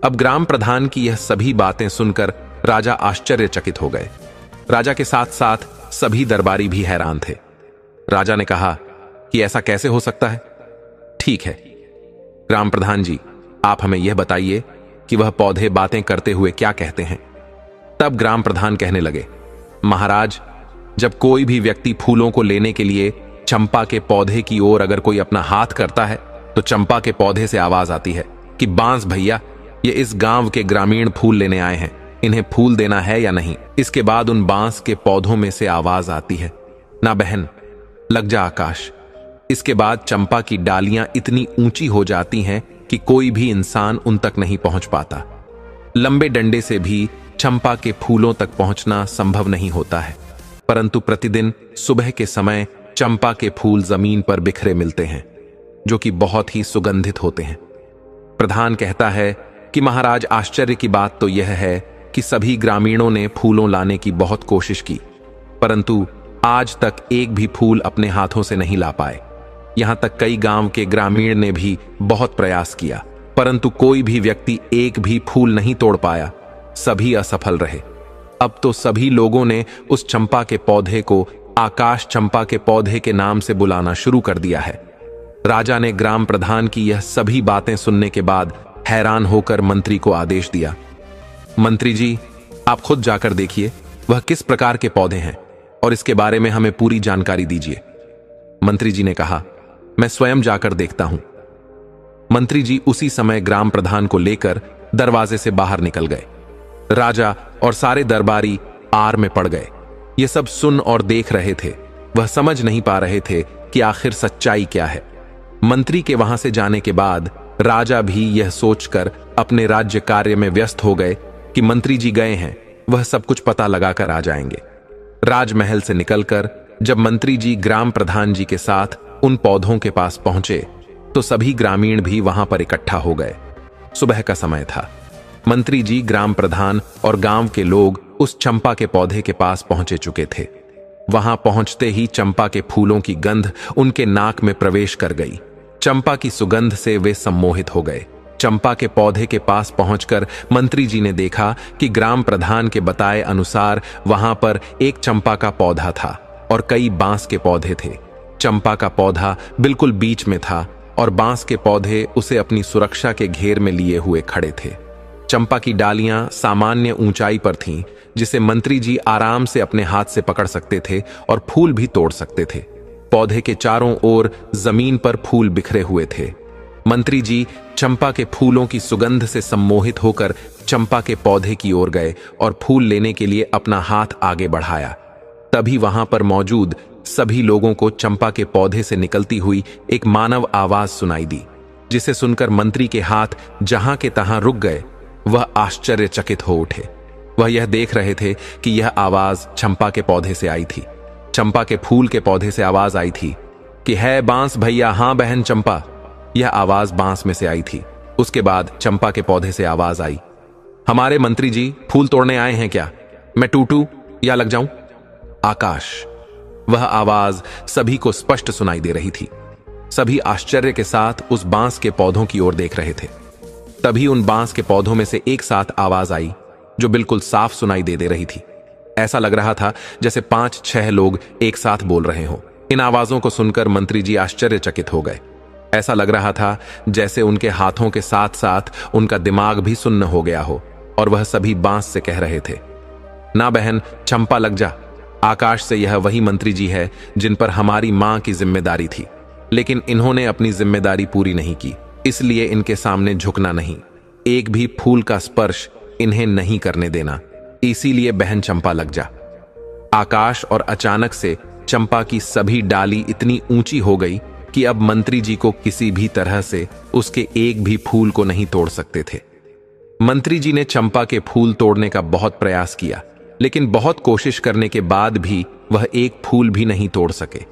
अब ग्राम प्रधान की यह सभी बातें सुनकर राजा आश्चर्यचकित हो गए। राजा के साथ साथ सभी दरबारी भी हैरान थे। राजा ने कहा कि ऐसा कैसे हो सकता है? ठीक है ग्राम प्रधान जी, आप हमें यह बताइए कि वह पौधे बातें करते हुए क्या कहते हैं। तब ग्राम प्रधान कहने लगे, महाराज, जब कोई भी व्यक्ति फूलों को लेने के लिए चंपा के पौधे की ओर अगर कोई अपना हाथ करता है तो चंपा के पौधे से आवाज आती है कि बांस भैया, ये इस गांव के ग्रामीण फूल लेने आए हैं, इन्हें फूल देना है या नहीं। इसके बाद उन बांस के पौधों में से आवाज आती है, ना बहन, लग जा आकाश। इसके बाद चंपा की डालियां इतनी ऊंची हो जाती हैं कि कोई भी इंसान उन तक नहीं पहुंच पाता। लंबे डंडे से भी चंपा के फूलों तक पहुंचना संभव नहीं होता है, परंतु प्रतिदिन सुबह के समय चंपा के फूल जमीन पर बिखरे मिलते हैं, जो कि बहुत ही सुगंधित होते हैं। प्रधान कहता है कि महाराज, आश्चर्य की बात तो यह है कि सभी ग्रामीणों ने फूलों लाने की बहुत कोशिश की, परंतु आज तक एक भी फूल अपने हाथों से नहीं ला पाए। यहां तक कई गांव के ग्रामीण ने भी बहुत प्रयास किया, परंतु कोई भी व्यक्ति एक भी फूल नहीं तोड़ पाया। सभी असफल रहे। अब तो सभी लोगों ने उस चंपा के पौधे को आकाश चंपा के पौधे के नाम से बुलाना शुरू कर दिया है। राजा ने ग्राम प्रधान की यह सभी बातें सुनने के बाद हैरान होकर मंत्री को आदेश दिया, मंत्री जी, आप खुद जाकर देखिए वह किस प्रकार के पौधे हैं और इसके बारे में हमें पूरी जानकारी दीजिए। मंत्री जी ने कहा, मैं स्वयं जाकर देखता हूं। मंत्री जी उसी समय ग्राम प्रधान को लेकर दरवाजे से बाहर निकल गए। राजा और सारे दरबारी आर में पड़ गए। ये सब सुन और देख रहे थे। वह समझ नहीं पा रहे थे कि आखिर सच्चाई क्या है। मंत्री के वहां से जाने के बाद राजा भी यह सोचकर अपने राज्य कार्य में व्यस्त हो गए कि मंत्री जी गए हैं, वह सब कुछ पता लगाकर आ जाएंगे। राजमहल से निकलकर जब मंत्री जी ग्राम प्रधान जी के साथ उन पौधों के पास पहुंचे तो सभी ग्रामीण भी वहां पर इकट्ठा हो गए। सुबह का समय था। मंत्री जी, ग्राम प्रधान और गांव के लोग उस चंपा के पौधे के पास पहुंचे चुके थे। वहां पहुंचते ही चंपा के फूलों की गंध उनके नाक में प्रवेश कर गई। चंपा की सुगंध से वे सम्मोहित हो गए। चंपा के पौधे के पास पहुंचकर मंत्री जी ने देखा कि ग्राम प्रधान के बताए अनुसार वहां पर एक चंपा का पौधा था और कई बांस के पौधे थे। चंपा का पौधा बिल्कुल बीच में था और बांस के पौधे उसे अपनी सुरक्षा के घेर में लिए हुए खड़े थे। चंपा की डालियां सामान्य ऊंचाई पर थीं, जिसे मंत्री जी आराम से अपने हाथ से पकड़ सकते थे और फूल भी तोड़ सकते थे। पौधे के चारों ओर जमीन पर फूल बिखरे हुए थे। मंत्री जी चंपा के फूलों की सुगंध से सम्मोहित होकर चंपा के पौधे की ओर गए और फूल लेने के लिए अपना हाथ आगे बढ़ाया। तभी वहां पर मौजूद सभी लोगों को चंपा के पौधे से निकलती हुई एक मानव आवाज सुनाई दी, जिसे सुनकर मंत्री के हाथ जहां के तहां रुक गए। वह आश्चर्यचकित हो उठे। वह यह देख रहे थे कि यह आवाज चंपा के पौधे से आई थी। चंपा के फूल के पौधे से आवाज आई थी कि है बांस भैया, हां बहन चंपा। यह आवाज बांस में से आई थी। उसके बाद चंपा के पौधे से आवाज आई, हमारे मंत्री जी फूल तोड़ने आए हैं क्या? मैं टूटू या लग जाऊं? आकाश। वह आवाज सभी को स्पष्ट सुनाई दे रही थी। सभी आश्चर्य के साथ उस बांस के पौधों की ओर देख रहे थे। तभी उन बांस के पौधों में से एक साथ आवाज आई जो बिल्कुल साफ सुनाई दे रही थी। ऐसा लग रहा था जैसे 5-6 लोग एक साथ बोल रहे हों। इन आवाजों को सुनकर मंत्री जी आश्चर्यचकित हो गए। ऐसा लग रहा था जैसे उनके हाथों के साथ साथ उनका दिमाग भी सुन्न हो गया हो और वह सभी बांस से कह रहे थे, ना बहन चंपा लग जा। आकाश से यह वही मंत्री जी है जिन पर हमारी मां की जिम्मेदारी थी, लेकिन इन्होंने अपनी जिम्मेदारी पूरी नहीं की, इसलिए इनके सामने झुकना नहीं, एक भी फूल का स्पर्श इन्हें नहीं करने देना, इसीलिए बहन चंपा लग जा। आकाश और अचानक से चंपा की सभी डाली इतनी ऊंची हो गई कि अब मंत्री जी को किसी भी तरह से उसके एक भी फूल को नहीं तोड़ सकते थे। मंत्री जी ने चंपा के फूल तोड़ने का बहुत प्रयास किया, लेकिन बहुत कोशिश करने के बाद भी वह एक फूल भी नहीं तोड़ सके।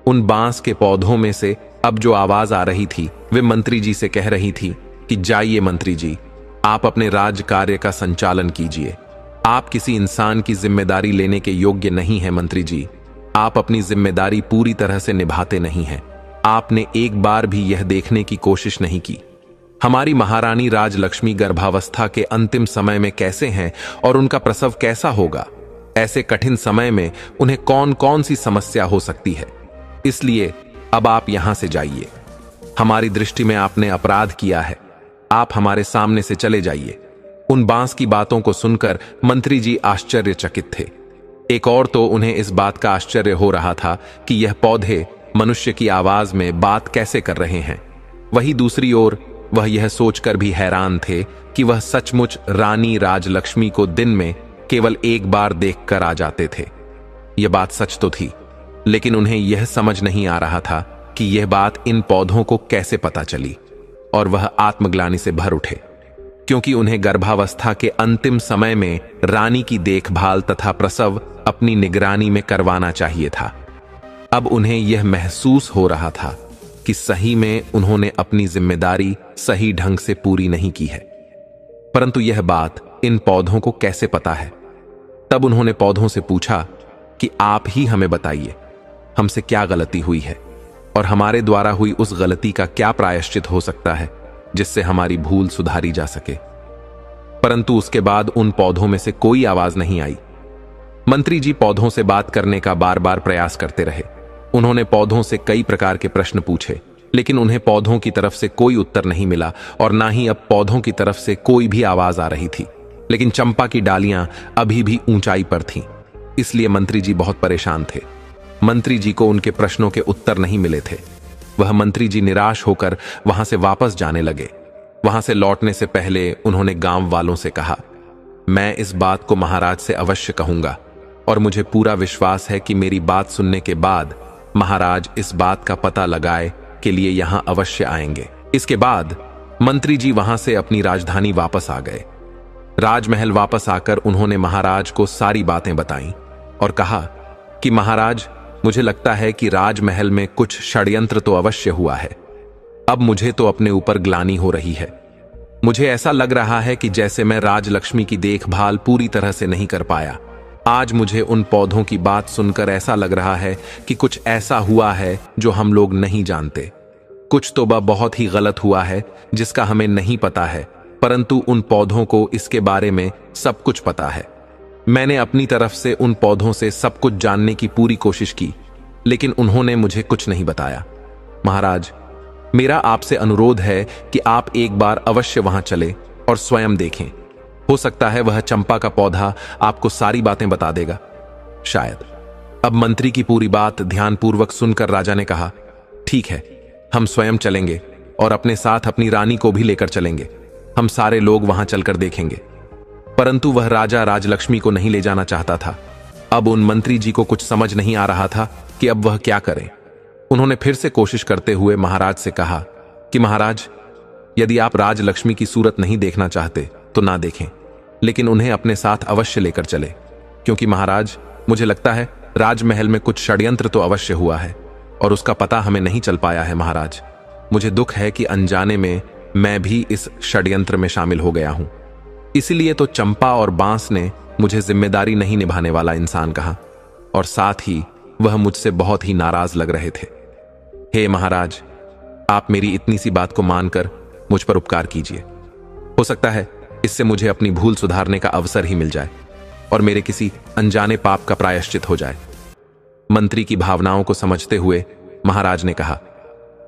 उन बांस के पौधों में से अब जो आवाज आ रही थी वे मंत्री जी से कह रही थी कि जाइए मंत्री जी, आप अपने राज कार्य का संचालन कीजिए। आप किसी इंसान की जिम्मेदारी लेने के योग्य नहीं है मंत्री जी। आप अपनी जिम्मेदारी पूरी तरह से निभाते नहीं हैं। आपने एक बार भी यह देखने की कोशिश नहीं की हमारी महारानी राजलक्ष्मी गर्भावस्था के अंतिम समय में कैसे हैं और उनका प्रसव कैसा होगा। ऐसे कठिन समय में उन्हें कौन कौन सी समस्या हो सकती है। इसलिए अब आप यहां से जाइए। हमारी दृष्टि में आपने अपराध किया है। आप हमारे सामने से चले जाइए। उन बांस की बातों को सुनकर मंत्री जी आश्चर्यचकित थे। एक और तो उन्हें इस बात का आश्चर्य हो रहा था कि यह पौधे मनुष्य की आवाज में बात कैसे कर रहे हैं। वहीं दूसरी ओर वह यह सोचकर भी हैरान थे कि वह सचमुच रानी राजलक्ष्मी को दिन में केवल एक बार देखकर आ जाते थे। यह बात सच तो थी, लेकिन उन्हें यह समझ नहीं आ रहा था कि यह बात इन पौधों को कैसे पता चली, और वह आत्मग्लानि से भर उठे, क्योंकि उन्हें गर्भावस्था के अंतिम समय में रानी की देखभाल तथा प्रसव अपनी निगरानी में करवाना चाहिए था। अब उन्हें यह महसूस हो रहा था कि सही में उन्होंने अपनी जिम्मेदारी सही ढंग से पूरी नहीं की है। परंतु यह बात इन पौधों को कैसे पता है? तब उन्होंने पौधों से पूछा कि आप ही हमें बताइए, हमसे क्या गलती हुई है और हमारे द्वारा हुई उस गलती का क्या प्रायश्चित हो सकता है जिससे हमारी भूल सुधारी जा सके। परंतु उसके बाद उन पौधों में से कोई आवाज नहीं आई। मंत्री जी पौधों से बात करने का बार बार प्रयास करते रहे। उन्होंने पौधों से कई प्रकार के प्रश्न पूछे, लेकिन उन्हें पौधों की तरफ से कोई उत्तर नहीं मिला और ना ही अब पौधों की तरफ से कोई भी आवाज आ रही थी। लेकिन चंपा की डालियां अभी भी ऊंचाई पर थीं, इसलिए मंत्री जी बहुत परेशान थे। मंत्री जी को उनके प्रश्नों के उत्तर नहीं मिले थे। वह मंत्री जी निराश होकर वहां से वापस जाने लगे। वहां से लौटने से पहले उन्होंने गांव वालों से कहा, मैं इस बात को महाराज से अवश्य कहूंगा और मुझे पूरा विश्वास है कि मेरी बात सुनने के बाद महाराज इस बात का पता लगाए के लिए यहां अवश्य आएंगे। इसके बाद मंत्री जी वहां से अपनी राजधानी वापस आ गए। राजमहल वापस आकर उन्होंने महाराज को सारी बातें बताईं। और कहा कि महाराज, मुझे लगता है कि राजमहल में कुछ षड्यंत्र तो अवश्य हुआ है। अब मुझे तो अपने ऊपर ग्लानि हो रही है। मुझे ऐसा लग रहा है कि जैसे मैं राजलक्ष्मी की देखभाल पूरी तरह से नहीं कर पाया। आज मुझे उन पौधों की बात सुनकर ऐसा लग रहा है कि कुछ ऐसा हुआ है जो हम लोग नहीं जानते। कुछ तो बहुत ही गलत हुआ है जिसका हमें नहीं पता है, परंतु उन पौधों को इसके बारे में सब कुछ पता है। मैंने अपनी तरफ से उन पौधों से सब कुछ जानने की पूरी कोशिश की, लेकिन उन्होंने मुझे कुछ नहीं बताया। महाराज, मेरा आपसे अनुरोध है कि आप एक बार अवश्य वहां चले और स्वयं देखें। हो सकता है वह चंपा का पौधा आपको सारी बातें बता देगा, शायद। अब मंत्री की पूरी बात ध्यानपूर्वक सुनकर राजा ने कहा, ठीक है, हम स्वयं चलेंगे और अपने साथ अपनी रानी को भी लेकर चलेंगे। हम सारे लोग वहां चलकर देखेंगे। परंतु वह राजा राजलक्ष्मी को नहीं ले जाना चाहता था। अब उन मंत्री जी को कुछ समझ नहीं आ रहा था कि अब वह क्या करें। उन्होंने फिर से कोशिश करते हुए महाराज से कहा कि महाराज, यदि आप राजलक्ष्मी की सूरत नहीं देखना चाहते तो ना देखें, लेकिन उन्हें अपने साथ अवश्य लेकर चले, क्योंकि महाराज, मुझे लगता है राजमहल में कुछ षड्यंत्र तो अवश्य हुआ है और उसका पता हमें नहीं चल पाया है। महाराज, मुझे दुख है कि अनजाने में मैं भी इस षड्यंत्र में शामिल हो गया हूं। इसीलिए तो चंपा और बांस ने मुझे जिम्मेदारी नहीं निभाने वाला इंसान कहा, और साथ ही वह मुझसे बहुत ही नाराज लग रहे थे। हे महाराज, आप मेरी इतनी सी बात को मानकर मुझ पर उपकार कीजिए। हो सकता है इससे मुझे अपनी भूल सुधारने का अवसर ही मिल जाए और मेरे किसी अनजाने पाप का प्रायश्चित हो जाए। मंत्री की भावनाओं को समझते हुए महाराज ने कहा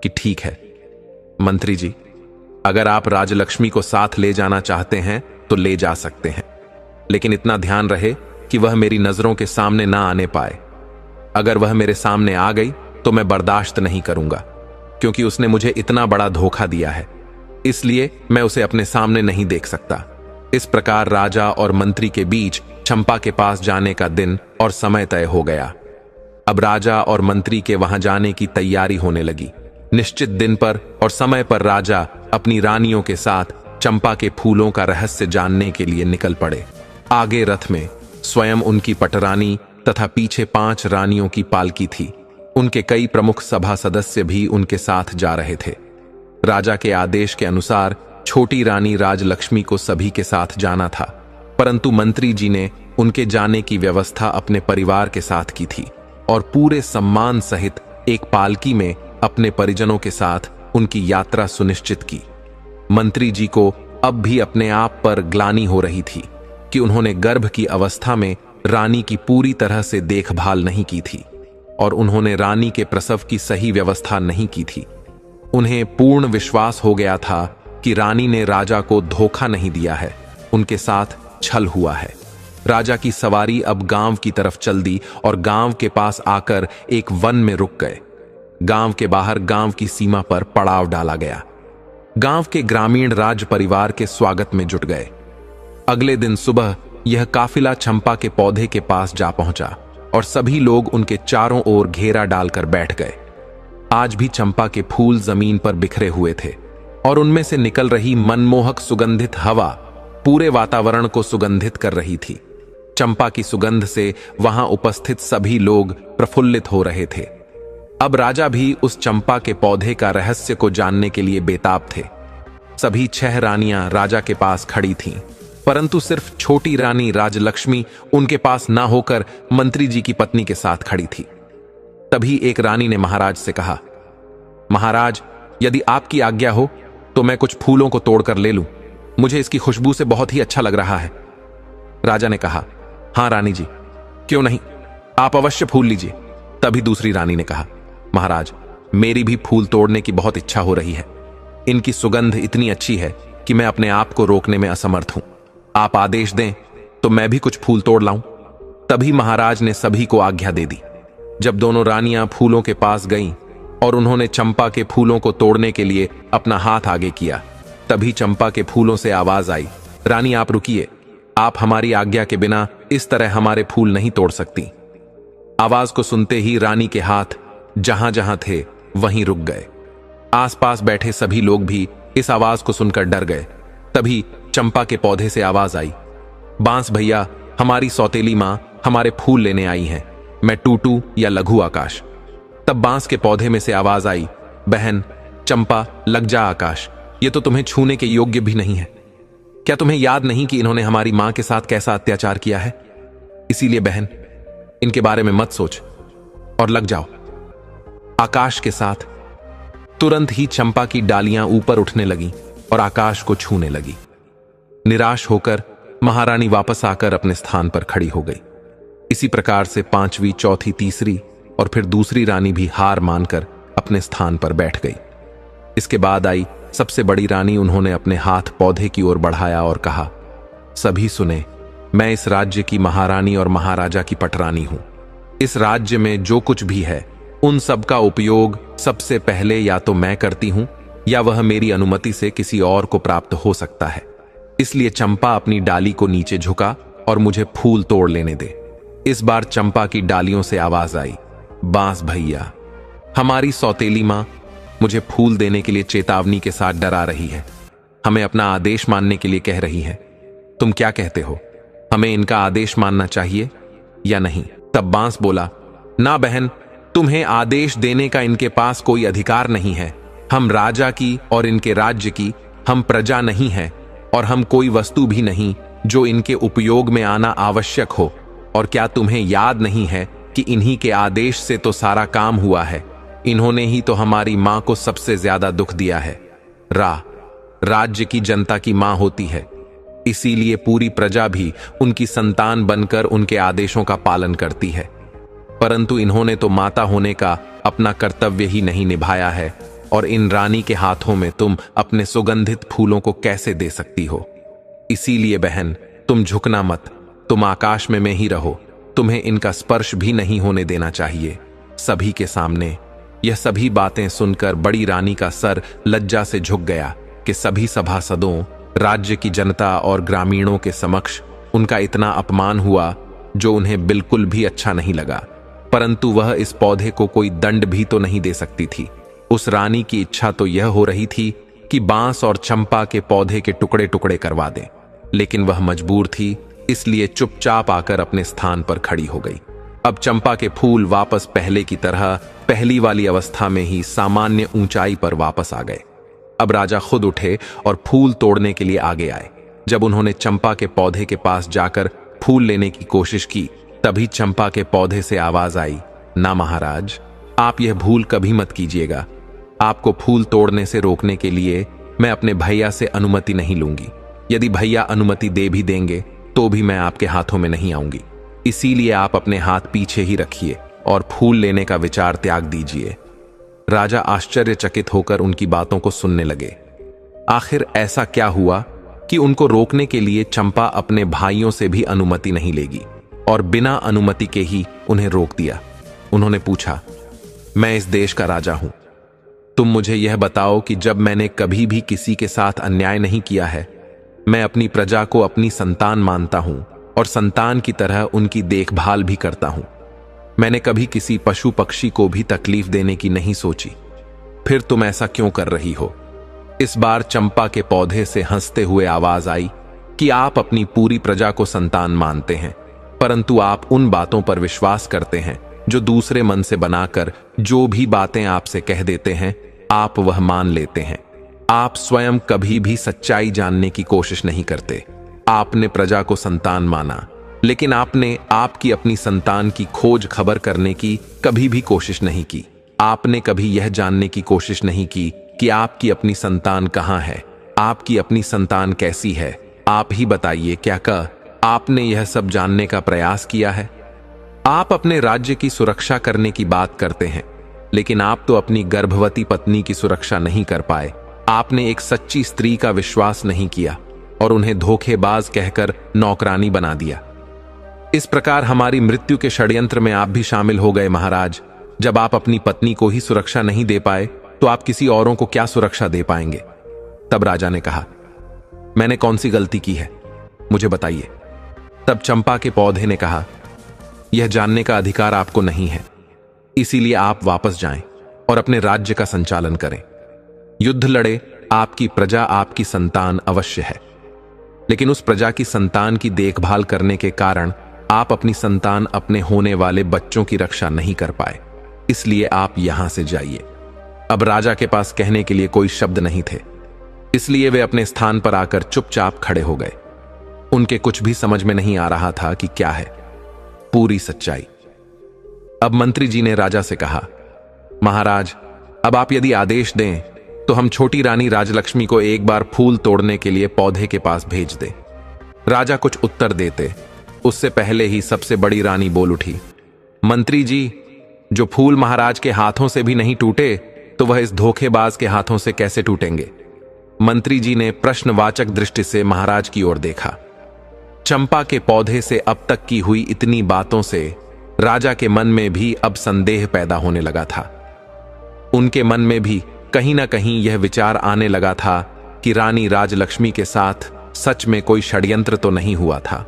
कि ठीक है मंत्री जी, अगर आप राजलक्ष्मी को साथ ले जाना चाहते हैं तो ले जा सकते हैं, लेकिन इतना ध्यान रहे कि वह मेरी नजरों के सामने ना आने पाए। अगर वह मेरे सामने आ गई तो मैं बर्दाश्त नहीं करूंगा, क्योंकि उसने मुझे इतना बड़ा धोखा दिया है, इसलिए मैं उसे अपने सामने नहीं देख सकता। इस प्रकार राजा और मंत्री के बीच चंपा के पास जाने का दिन और समय तय हो गया। अब राजा और मंत्री के वहां जाने की तैयारी होने लगी। निश्चित दिन पर और समय पर राजा अपनी रानियों के साथ चंपा के फूलों का रहस्य जानने के लिए निकल पड़े। आगे रथ में स्वयं उनकी पटरानी तथा पीछे 5 रानियों की पालकी थी। उनके कई प्रमुख सभा सदस्य भी उनके साथ जा रहे थे। राजा के आदेश के अनुसार छोटी रानी राजलक्ष्मी को सभी के साथ जाना था, परंतु मंत्री जी ने उनके जाने की व्यवस्था अपने परिवार के साथ की थी और पूरे सम्मान सहित एक पालकी में अपने परिजनों के साथ उनकी यात्रा सुनिश्चित की। मंत्री जी को अब भी अपने आप पर ग्लानि हो रही थी कि उन्होंने गर्भ की अवस्था में रानी की पूरी तरह से देखभाल नहीं की थी और उन्होंने रानी के प्रसव की सही व्यवस्था नहीं की थी। उन्हें पूर्ण विश्वास हो गया था कि रानी ने राजा को धोखा नहीं दिया है, उनके साथ छल हुआ है। राजा की सवारी अब गांव की तरफ चल दी और गांव के पास आकर एक वन में रुक गए। गांव के बाहर गांव की सीमा पर पड़ाव डाला गया। गांव के ग्रामीण राज परिवार के स्वागत में जुट गए। अगले दिन सुबह यह काफिला चंपा के पौधे के पास जा पहुंचा और सभी लोग उनके चारों ओर घेरा डालकर बैठ गए। आज भी चंपा के फूल जमीन पर बिखरे हुए थे और उनमें से निकल रही मनमोहक सुगंधित हवा पूरे वातावरण को सुगंधित कर रही थी। चंपा की सुगंध से वहां उपस्थित सभी लोग प्रफुल्लित हो रहे थे। अब राजा भी उस चंपा के पौधे का रहस्य को जानने के लिए बेताब थे। सभी 6 रानियां राजा के पास खड़ी थीं, परंतु सिर्फ छोटी रानी राजलक्ष्मी उनके पास ना होकर मंत्री जी की पत्नी के साथ खड़ी थी। तभी एक रानी ने महाराज से कहा, महाराज, यदि आपकी आज्ञा हो तो मैं कुछ फूलों को तोड़कर ले लूं। मुझे इसकी खुशबू से बहुत ही अच्छा लग रहा है। राजा ने कहा, हां रानी जी, क्यों नहीं, आप अवश्य फूल लीजिए। तभी दूसरी रानी ने कहा, महाराज, मेरी भी फूल तोड़ने की बहुत इच्छा हो रही है। इनकी सुगंध इतनी अच्छी है कि मैं अपने आप को रोकने में असमर्थ हूं। आप आदेश दें तो मैं भी कुछ फूल तोड़ लाऊं। तभी महाराज ने सभी को आज्ञा दे दी। जब दोनों रानियां फूलों के पास गईं और उन्होंने चंपा के फूलों को तोड़ने के लिए अपना हाथ आगे किया, तभी चंपा के फूलों से आवाज आई, रानी आप रुकिए, आप हमारी आज्ञा के बिना इस तरह हमारे फूल नहीं तोड़ सकती। आवाज को सुनते ही रानी के हाथ जहां जहां थे वहीं रुक गए। आसपास बैठे सभी लोग भी इस आवाज को सुनकर डर गए। तभी चंपा के पौधे से आवाज आई, बांस भैया, हमारी सौतेली मां हमारे फूल लेने आई हैं, मैं टूटू या लघु आकाश। तब बांस के पौधे में से आवाज आई, बहन चंपा, लग जा आकाश, ये तो तुम्हें छूने के योग्य भी नहीं है। क्या तुम्हें याद नहीं कि इन्होंने हमारी मां के साथ कैसा अत्याचार किया है? इसीलिए बहन, इनके बारे में मत सोच और लग जाओ आकाश के साथ। तुरंत ही चंपा की डालियां ऊपर उठने लगीं और आकाश को छूने लगी। निराश होकर महारानी वापस आकर अपने स्थान पर खड़ी हो गई। इसी प्रकार से पांचवी, चौथी, तीसरी और फिर दूसरी रानी भी हार मानकर अपने स्थान पर बैठ गई। इसके बाद आई सबसे बड़ी रानी। उन्होंने अपने हाथ पौधे की ओर बढ़ाया और कहा, सभी सुने, मैं इस राज्य की महारानी और महाराजा की पटरानी हूं। इस राज्य में जो कुछ भी है उन सब का उपयोग सबसे पहले या तो मैं करती हूं या वह मेरी अनुमति से किसी और को प्राप्त हो सकता है। इसलिए चंपा अपनी डाली को नीचे झुका और मुझे फूल तोड़ लेने दे। इस बार चंपा की डालियों से आवाज आई, बांस भैया, हमारी सौतेली मां मुझे फूल देने के लिए चेतावनी के साथ डरा रही है, हमें अपना आदेश मानने के लिए कह रही है। तुम क्या कहते हो, हमें इनका आदेश मानना चाहिए या नहीं? तब बांस बोला, ना बहन, तुम्हें आदेश देने का इनके पास कोई अधिकार नहीं है। हम राजा की और इनके राज्य की हम प्रजा नहीं हैं और हम कोई वस्तु भी नहीं जो इनके उपयोग में आना आवश्यक हो। और क्या तुम्हें याद नहीं है कि इन्हीं के आदेश से तो सारा काम हुआ है? इन्होंने ही तो हमारी मां को सबसे ज्यादा दुख दिया है। राज्य की जनता की मां होती है, इसीलिए पूरी प्रजा भी उनकी संतान बनकर उनके आदेशों का पालन करती है। परंतु इन्होंने तो माता होने का अपना कर्तव्य ही नहीं निभाया है और इन रानी के हाथों में तुम अपने सुगंधित फूलों को कैसे दे सकती हो? इसीलिए बहन, तुम झुकना मत, तुम आकाश में ही रहो, तुम्हें इनका स्पर्श भी नहीं होने देना चाहिए। सभी के सामने यह सभी बातें सुनकर बड़ी रानी का सर लज्जा से झुक गया कि सभी सभासदों, राज्य की जनता और ग्रामीणों के समक्ष उनका इतना अपमान हुआ जो उन्हें बिल्कुल भी अच्छा नहीं लगा। परंतु वह इस पौधे को कोई दंड भी तो नहीं दे सकती थी। उस रानी की इच्छा तो यह हो रही थी कि बांस और चंपा के पौधे के टुकड़े टुकड़े करवा दे, लेकिन वह मजबूर थी, इसलिए चुपचाप आकर अपने स्थान पर खड़ी हो गई। अब चंपा के फूल वापस पहले की तरह पहली वाली अवस्था में ही सामान्य ऊंचाई पर वापस आ गए। अब राजा खुद उठे और फूल तोड़ने के लिए आगे आए। जब उन्होंने चंपा के पौधे के पास जाकर फूल लेने की कोशिश की, तभी चंपा के पौधे से आवाज आई, ना महाराज, आप यह भूल कभी मत कीजिएगा। आपको फूल तोड़ने से रोकने के लिए मैं अपने भैया से अनुमति नहीं लूंगी। यदि भैया अनुमति दे भी देंगे तो भी मैं आपके हाथों में नहीं आऊंगी। इसीलिए आप अपने हाथ पीछे ही रखिए और फूल लेने का विचार त्याग दीजिए। राजा आश्चर्यचकित होकर उनकी बातों को सुनने लगे। आखिर ऐसा क्या हुआ कि उनको रोकने के लिए चंपा अपने भाइयों से भी अनुमति नहीं लेगी और बिना अनुमति के ही उन्हें रोक दिया? उन्होंने पूछा, मैं इस देश का राजा हूं, तुम मुझे यह बताओ कि जब मैंने कभी भी किसी के साथ अन्याय नहीं किया है, मैं अपनी प्रजा को अपनी संतान मानता हूं और संतान की तरह उनकी देखभाल भी करता हूं। मैंने कभी किसी पशु पक्षी को भी तकलीफ देने की नहीं सोची, फिर तुम ऐसा क्यों कर रही हो? इस बार चंपा के पौधे से हंसते हुए आवाज आई कि आप अपनी पूरी प्रजा को संतान मानते हैं, परंतु आप उन बातों पर विश्वास करते हैं जो दूसरे मन से बनाकर जो भी बातें आपसे कह देते हैं, आप वह मान लेते हैं। आप स्वयं कभी भी सच्चाई जानने की कोशिश नहीं करते। आपने प्रजा को संतान माना, लेकिन आपने आपकी अपनी संतान की खोज खबर करने की कभी भी कोशिश नहीं की। आपने कभी यह जानने की कोशिश नहीं की कि आपकी अपनी संतान कहाँ है, आपकी अपनी संतान कैसी है। आप ही बताइए, क्या आपने यह सब जानने का प्रयास किया है? आप अपने राज्य की सुरक्षा करने की बात करते हैं, लेकिन आप तो अपनी गर्भवती पत्नी की सुरक्षा नहीं कर पाए। आपने एक सच्ची स्त्री का विश्वास नहीं किया और उन्हें धोखेबाज कहकर नौकरानी बना दिया। इस प्रकार हमारी मृत्यु के षड्यंत्र में आप भी शामिल हो गए महाराज। जब आप अपनी पत्नी को ही सुरक्षा नहीं दे पाए तो आप किसी औरों को क्या सुरक्षा दे पाएंगे? तब राजा ने कहा, मैंने कौन सी गलती की है, मुझे बताइए। तब चंपा के पौधे ने कहा, यह जानने का अधिकार आपको नहीं है, इसीलिए आप वापस जाएं और अपने राज्य का संचालन करें। युद्ध लड़े, आपकी प्रजा आपकी संतान अवश्य है, लेकिन उस प्रजा की संतान की देखभाल करने के कारण आप अपनी संतान, अपने होने वाले बच्चों की रक्षा नहीं कर पाए, इसलिए आप यहां से जाइए। अब राजा के पास कहने के लिए कोई शब्द नहीं थे, इसलिए वे अपने स्थान पर आकर चुपचाप खड़े हो गए। उनके कुछ भी समझ में नहीं आ रहा था कि क्या है पूरी सच्चाई। अब मंत्री जी ने राजा से कहा, महाराज, अब आप यदि आदेश दें तो हम छोटी रानी राजलक्ष्मी को एक बार फूल तोड़ने के लिए पौधे के पास भेज दें। राजा कुछ उत्तर देते उससे पहले ही सबसे बड़ी रानी बोल उठी, मंत्री जी, जो फूल महाराज के हाथों से भी नहीं टूटे तो वह इस धोखेबाज के हाथों से कैसे टूटेंगे? मंत्री जी ने प्रश्नवाचक दृष्टि से महाराज की ओर देखा। चंपा के पौधे से अब तक की हुई इतनी बातों से राजा के मन में भी अब संदेह पैदा होने लगा था। उनके मन में भी कहीं ना कहीं यह विचार आने लगा था कि रानी राजलक्ष्मी के साथ सच में कोई षड्यंत्र तो नहीं हुआ था।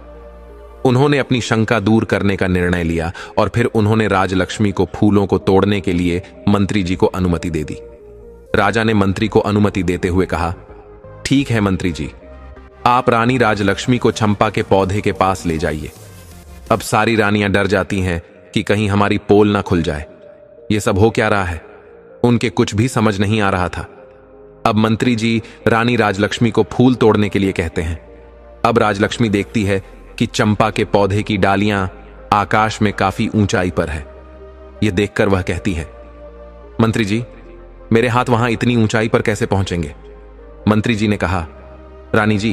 उन्होंने अपनी शंका दूर करने का निर्णय लिया और फिर उन्होंने राजलक्ष्मी को फूलों को तोड़ने के लिए मंत्री जी को अनुमति दे दी। राजा ने मंत्री को अनुमति देते हुए कहा, ठीक है मंत्री जी, आप रानी राजलक्ष्मी को चंपा के पौधे के पास ले जाइए। अब सारी रानियां डर जाती हैं कि कहीं हमारी पोल ना खुल जाए। ये सब हो क्या रहा है? उनके कुछ भी समझ नहीं आ रहा था। अब मंत्री जी रानी राजलक्ष्मी को फूल तोड़ने के लिए कहते हैं। अब राजलक्ष्मी देखती है कि चंपा के पौधे की डालियां आकाश में काफी ऊंचाई पर है। यह देखकर वह कहती है, मंत्री जी, मेरे हाथ वहां इतनी ऊंचाई पर कैसे पहुंचेंगे? मंत्री जी ने कहा, रानी जी,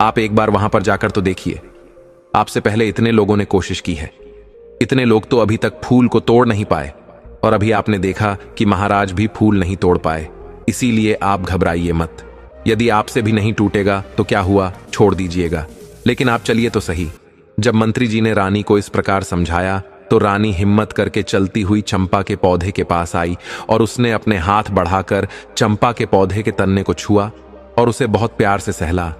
आप एक बार वहां पर जाकर तो देखिए। आपसे पहले इतने लोगों ने कोशिश की है, इतने लोग तो अभी तक फूल को तोड़ नहीं पाए, और अभी आपने देखा कि महाराज भी फूल नहीं तोड़ पाए। इसीलिए आप घबराइए मत। यदि आपसे भी नहीं टूटेगा तो क्या हुआ, छोड़ दीजिएगा, लेकिन आप चलिए तो सही। जब मंत्री जी ने रानी को इस प्रकार समझाया तो रानी हिम्मत करके चलती हुई चंपा के पौधे के पास आई और उसने अपने हाथ बढ़ाकर चंपा के पौधे के तन्ने को छुआ और उसे बहुत प्यार से सहला।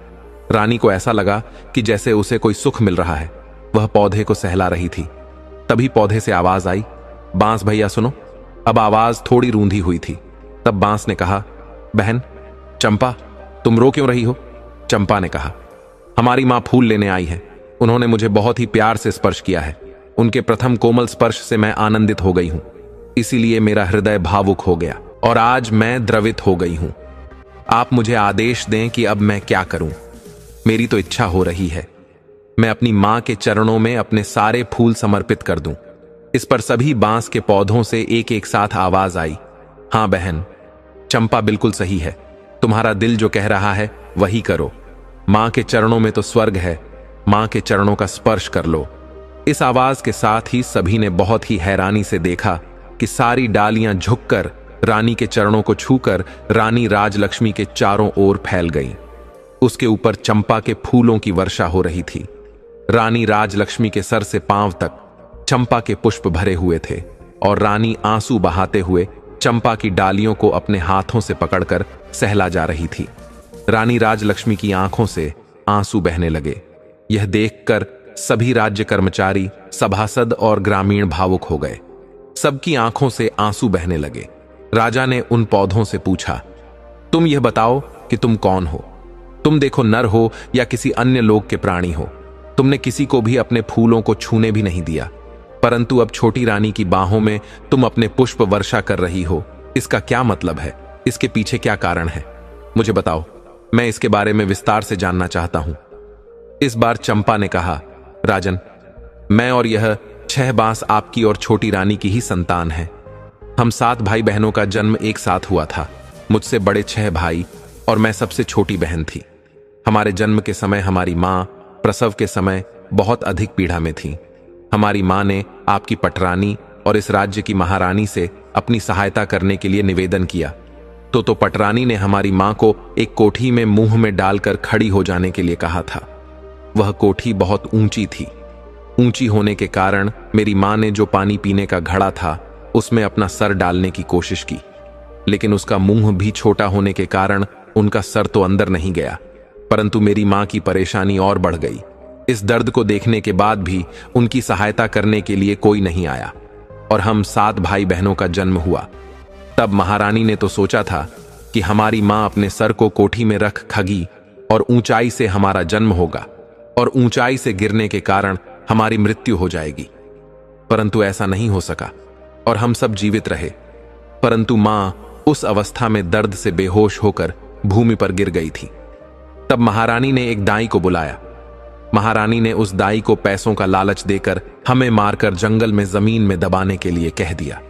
रानी को ऐसा लगा कि जैसे उसे कोई सुख मिल रहा है। वह पौधे को सहला रही थी। तभी पौधे से आवाज आई, बांस भैया सुनो। अब आवाज थोड़ी रूंधी हुई थी। तब बांस ने कहा, बहन चंपा, तुम रो क्यों रही हो? चंपा ने कहा, हमारी मां फूल लेने आई है। उन्होंने मुझे बहुत ही प्यार से स्पर्श किया है। उनके प्रथम कोमल स्पर्श से मैं आनंदित हो गई हूं, इसीलिए मेरा हृदय भावुक हो गया और आज मैं द्रवित हो गई हूं। आप मुझे आदेश दें कि अब मैं क्या करूं। मेरी तो इच्छा हो रही है मैं अपनी मां के चरणों में अपने सारे फूल समर्पित कर दूं। इस पर सभी बांस के पौधों से एक एक साथ आवाज आई, हां बहन, चंपा बिल्कुल सही है। तुम्हारा दिल जो कह रहा है वही करो। मां के चरणों में तो स्वर्ग है, मां के चरणों का स्पर्श कर लो। इस आवाज के साथ ही सभी ने बहुत ही हैरानी से देखा कि सारी डालियां झुककर रानी के चरणों को छूकर रानी राजलक्ष्मी के चारों ओर फैल गईं। उसके ऊपर चंपा के फूलों की वर्षा हो रही थी। रानी राजलक्ष्मी के सर से पांव तक चंपा के पुष्प भरे हुए थे और रानी आंसू बहाते हुए चंपा की डालियों को अपने हाथों से पकड़कर सहला जा रही थी। रानी राजलक्ष्मी की आंखों से आंसू बहने लगे। यह देखकर सभी राज्य कर्मचारी, सभासद और ग्रामीण भावुक हो गए। सबकी आंखों से आंसू बहने लगे। राजा ने उन पौधों से पूछा, तुम यह बताओ कि तुम कौन हो? तुम देखो नर हो या किसी अन्य लोक के प्राणी हो। तुमने किसी को भी अपने फूलों को छूने भी नहीं दिया, परंतु अब छोटी रानी की बाहों में तुम अपने पुष्प वर्षा कर रही हो। इसका क्या मतलब है? इसके पीछे क्या कारण है? मुझे बताओ, मैं इसके बारे में विस्तार से जानना चाहता हूं। इस बार चंपा ने कहा, राजन, मैं और यह 6 बांस आपकी और छोटी रानी की ही संतान है। हम 7 भाई बहनों का जन्म एक साथ हुआ था। मुझसे बड़े 6 भाई और मैं सबसे छोटी बहन थी। हमारे जन्म के समय हमारी मां प्रसव के समय बहुत अधिक पीड़ा में थी। हमारी मां ने आपकी पटरानी और इस राज्य की महारानी से अपनी सहायता करने के लिए निवेदन किया तो पटरानी ने हमारी मां को एक कोठी में मुंह में डालकर खड़ी हो जाने के लिए कहा था। वह कोठी बहुत ऊंची थी। ऊंची होने के कारण मेरी मां ने जो पानी पीने का घड़ा था उसमें अपना सर डालने की कोशिश की, लेकिन उसका मुंह भी छोटा होने के कारण उनका सर तो अंदर नहीं गया, परंतु मेरी मां की परेशानी और बढ़ गई। इस दर्द को देखने के बाद भी उनकी सहायता करने के लिए कोई नहीं आया और हम 7 भाई बहनों का जन्म हुआ। तब महारानी ने तो सोचा था कि हमारी मां अपने सर को कोठी में रख खगी और ऊंचाई से हमारा जन्म होगा और ऊंचाई से गिरने के कारण हमारी मृत्यु हो जाएगी। परंतु ऐसा नहीं हो सका और हम सब जीवित रहे। परंतु मां उस अवस्था में दर्द से बेहोश होकर भूमि पर गिर गई थी। तब महारानी ने एक दाई को बुलाया। महारानी ने उस दाई को पैसों का लालच देकर हमें मारकर जंगल में जमीन में दबाने के लिए कह दिया।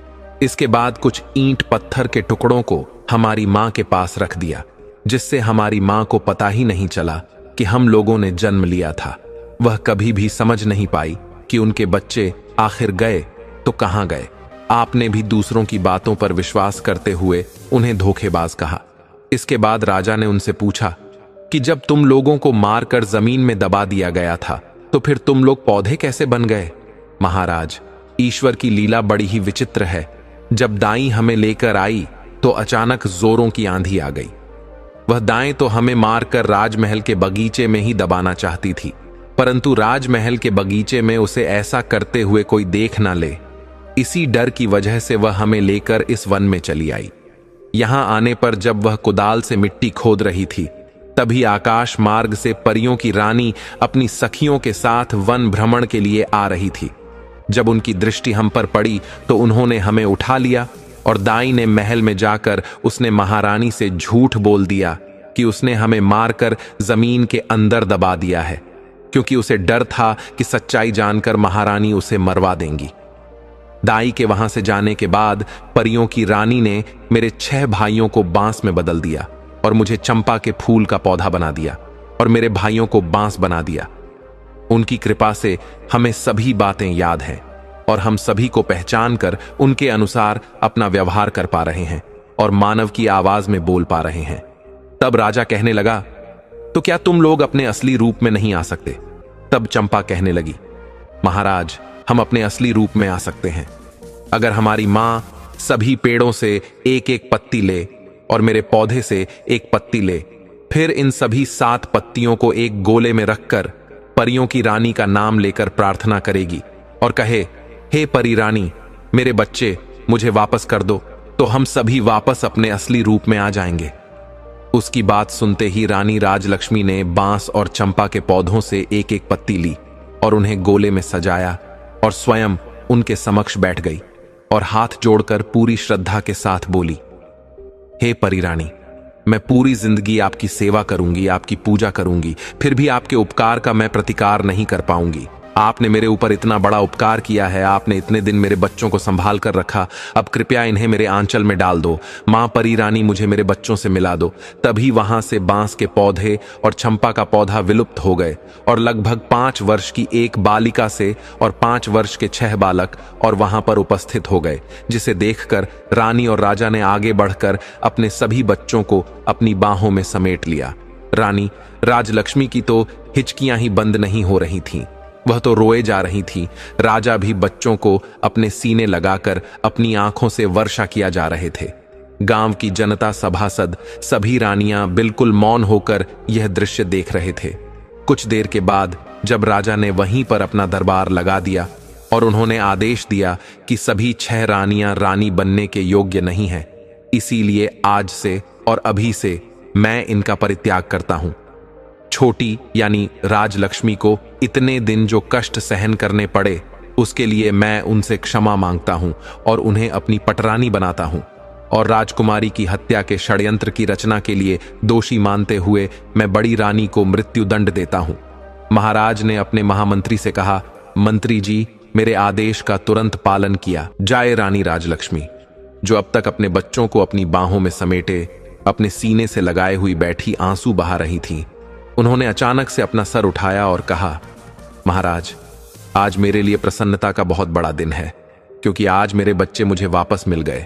इसके बाद कुछ ईंट पत्थर के टुकड़ों को हमारी मां के पास रख दिया, जिससे हमारी मां को पता ही नहीं चला कि हम लोगों ने जन्म लिया था। वह कभी भी समझ नहीं पाई कि उनके बच्चे आखिर गए तो कहां गए। आपने भी दूसरों की बातों पर विश्वास करते हुए उन्हें धोखेबाज कहा। इसके बाद राजा ने उनसे पूछा कि जब तुम लोगों को मारकर जमीन में दबा दिया गया था तो फिर तुम लोग पौधे कैसे बन गए? महाराज, ईश्वर की लीला बड़ी ही विचित्र है। जब दाई हमें लेकर आई तो अचानक जोरों की आंधी आ गई। वह दाएं तो हमें मारकर राजमहल के बगीचे में ही दबाना चाहती थी, परंतु राजमहल के बगीचे में उसे ऐसा करते हुए कोई देख ना ले, इसी डर की वजह से वह हमें लेकर इस वन में चली आई। यहां आने पर जब वह कुदाल से मिट्टी खोद रही थी, तभी आकाश मार्ग से परियों की रानी अपनी सखियों के साथ वन भ्रमण के लिए आ रही थी। जब उनकी दृष्टि हम पर पड़ी तो उन्होंने हमें उठा लिया और दाई ने महल में जाकर उसने महारानी से झूठ बोल दिया कि उसने हमें मारकर जमीन के अंदर दबा दिया है, क्योंकि उसे डर था कि सच्चाई जानकर महारानी उसे मरवा देंगी। दाई के वहां से जाने के बाद परियों की रानी ने मेरे 6 भाइयों को बांस में बदल दिया और मुझे चंपा के फूल का पौधा बना दिया और मेरे भाइयों को बांस बना दिया। उनकी कृपा से हमें सभी बातें याद हैं और हम सभी को पहचान कर उनके अनुसार अपना व्यवहार कर पा रहे हैं और मानव की आवाज में बोल पा रहे हैं। तब राजा कहने लगा, तो क्या तुम लोग अपने असली रूप में नहीं आ सकते? तब चंपा कहने लगी, महाराज, हम अपने असली रूप में आ सकते हैं। अगर हमारी मां सभी पेड़ों से एक एक पत्ती ले और मेरे पौधे से एक पत्ती ले, फिर इन सभी 7 पत्तियों को एक गोले में रखकर परियों की रानी का नाम लेकर प्रार्थना करेगी और कहे, हे परी रानी, मेरे बच्चे मुझे वापस कर दो, तो हम सभी वापस अपने असली रूप में आ जाएंगे। उसकी बात सुनते ही रानी राजलक्ष्मी ने बांस और चंपा के पौधों से एक एक पत्ती ली और उन्हें गोले में सजाया और स्वयं उनके समक्ष बैठ गई और हाथ जोड़कर पूरी श्रद्धा के साथ बोली, हे परी रानी, मैं पूरी जिंदगी आपकी सेवा करूंगी, आपकी पूजा करूंगी, फिर भी आपके उपकार का मैं प्रतिकार नहीं कर पाऊंगी। आपने मेरे ऊपर इतना बड़ा उपकार किया है, आपने इतने दिन मेरे बच्चों को संभाल कर रखा, अब कृपया इन्हें मेरे आंचल में डाल दो। मां परी रानी, मुझे मेरे बच्चों से मिला दो। तभी वहां से बांस के पौधे और चंपा का पौधा विलुप्त हो गए और लगभग 5 वर्ष की एक बालिका से और 5 वर्ष के 6 बालक और वहां पर उपस्थित हो गए, जिसे देखकर रानी और राजा ने आगे बढ़कर अपने सभी बच्चों को अपनी बाहों में समेट लिया। रानी राजलक्ष्मी की तो हिचकियां ही बंद नहीं हो रही थीं, वह तो रोए जा रही थी। राजा भी बच्चों को अपने सीने लगाकर अपनी आंखों से वर्षा किया जा रहे थे। गांव की जनता, सभासद, सभी रानियां बिल्कुल मौन होकर यह दृश्य देख रहे थे। कुछ देर के बाद जब राजा ने वहीं पर अपना दरबार लगा दिया और उन्होंने आदेश दिया कि सभी 6 रानियां रानी बनने के योग्य नहीं हैं, इसीलिए आज से और अभी से मैं इनका परित्याग करता हूं। छोटी यानी राजलक्ष्मी को इतने दिन जो कष्ट सहन करने पड़े, उसके लिए मैं उनसे क्षमा मांगता हूं और उन्हें अपनी पटरानी बनाता हूं, और राजकुमारी की हत्या के षड्यंत्र की रचना के लिए दोषी मानते हुए मैं बड़ी रानी को मृत्यु दंड देता हूं। महाराज ने अपने महामंत्री से कहा, मंत्री जी, मेरे आदेश का तुरंत पालन किया जाए। रानी राजलक्ष्मी, जो अब तक अपने बच्चों को अपनी बाहों में समेटे अपने सीने से लगाए हुई बैठी आंसू बहा रही थी, उन्होंने अचानक से अपना सर उठाया और कहा, महाराज, आज मेरे लिए प्रसन्नता का बहुत बड़ा दिन है, क्योंकि आज मेरे बच्चे मुझे वापस मिल गए।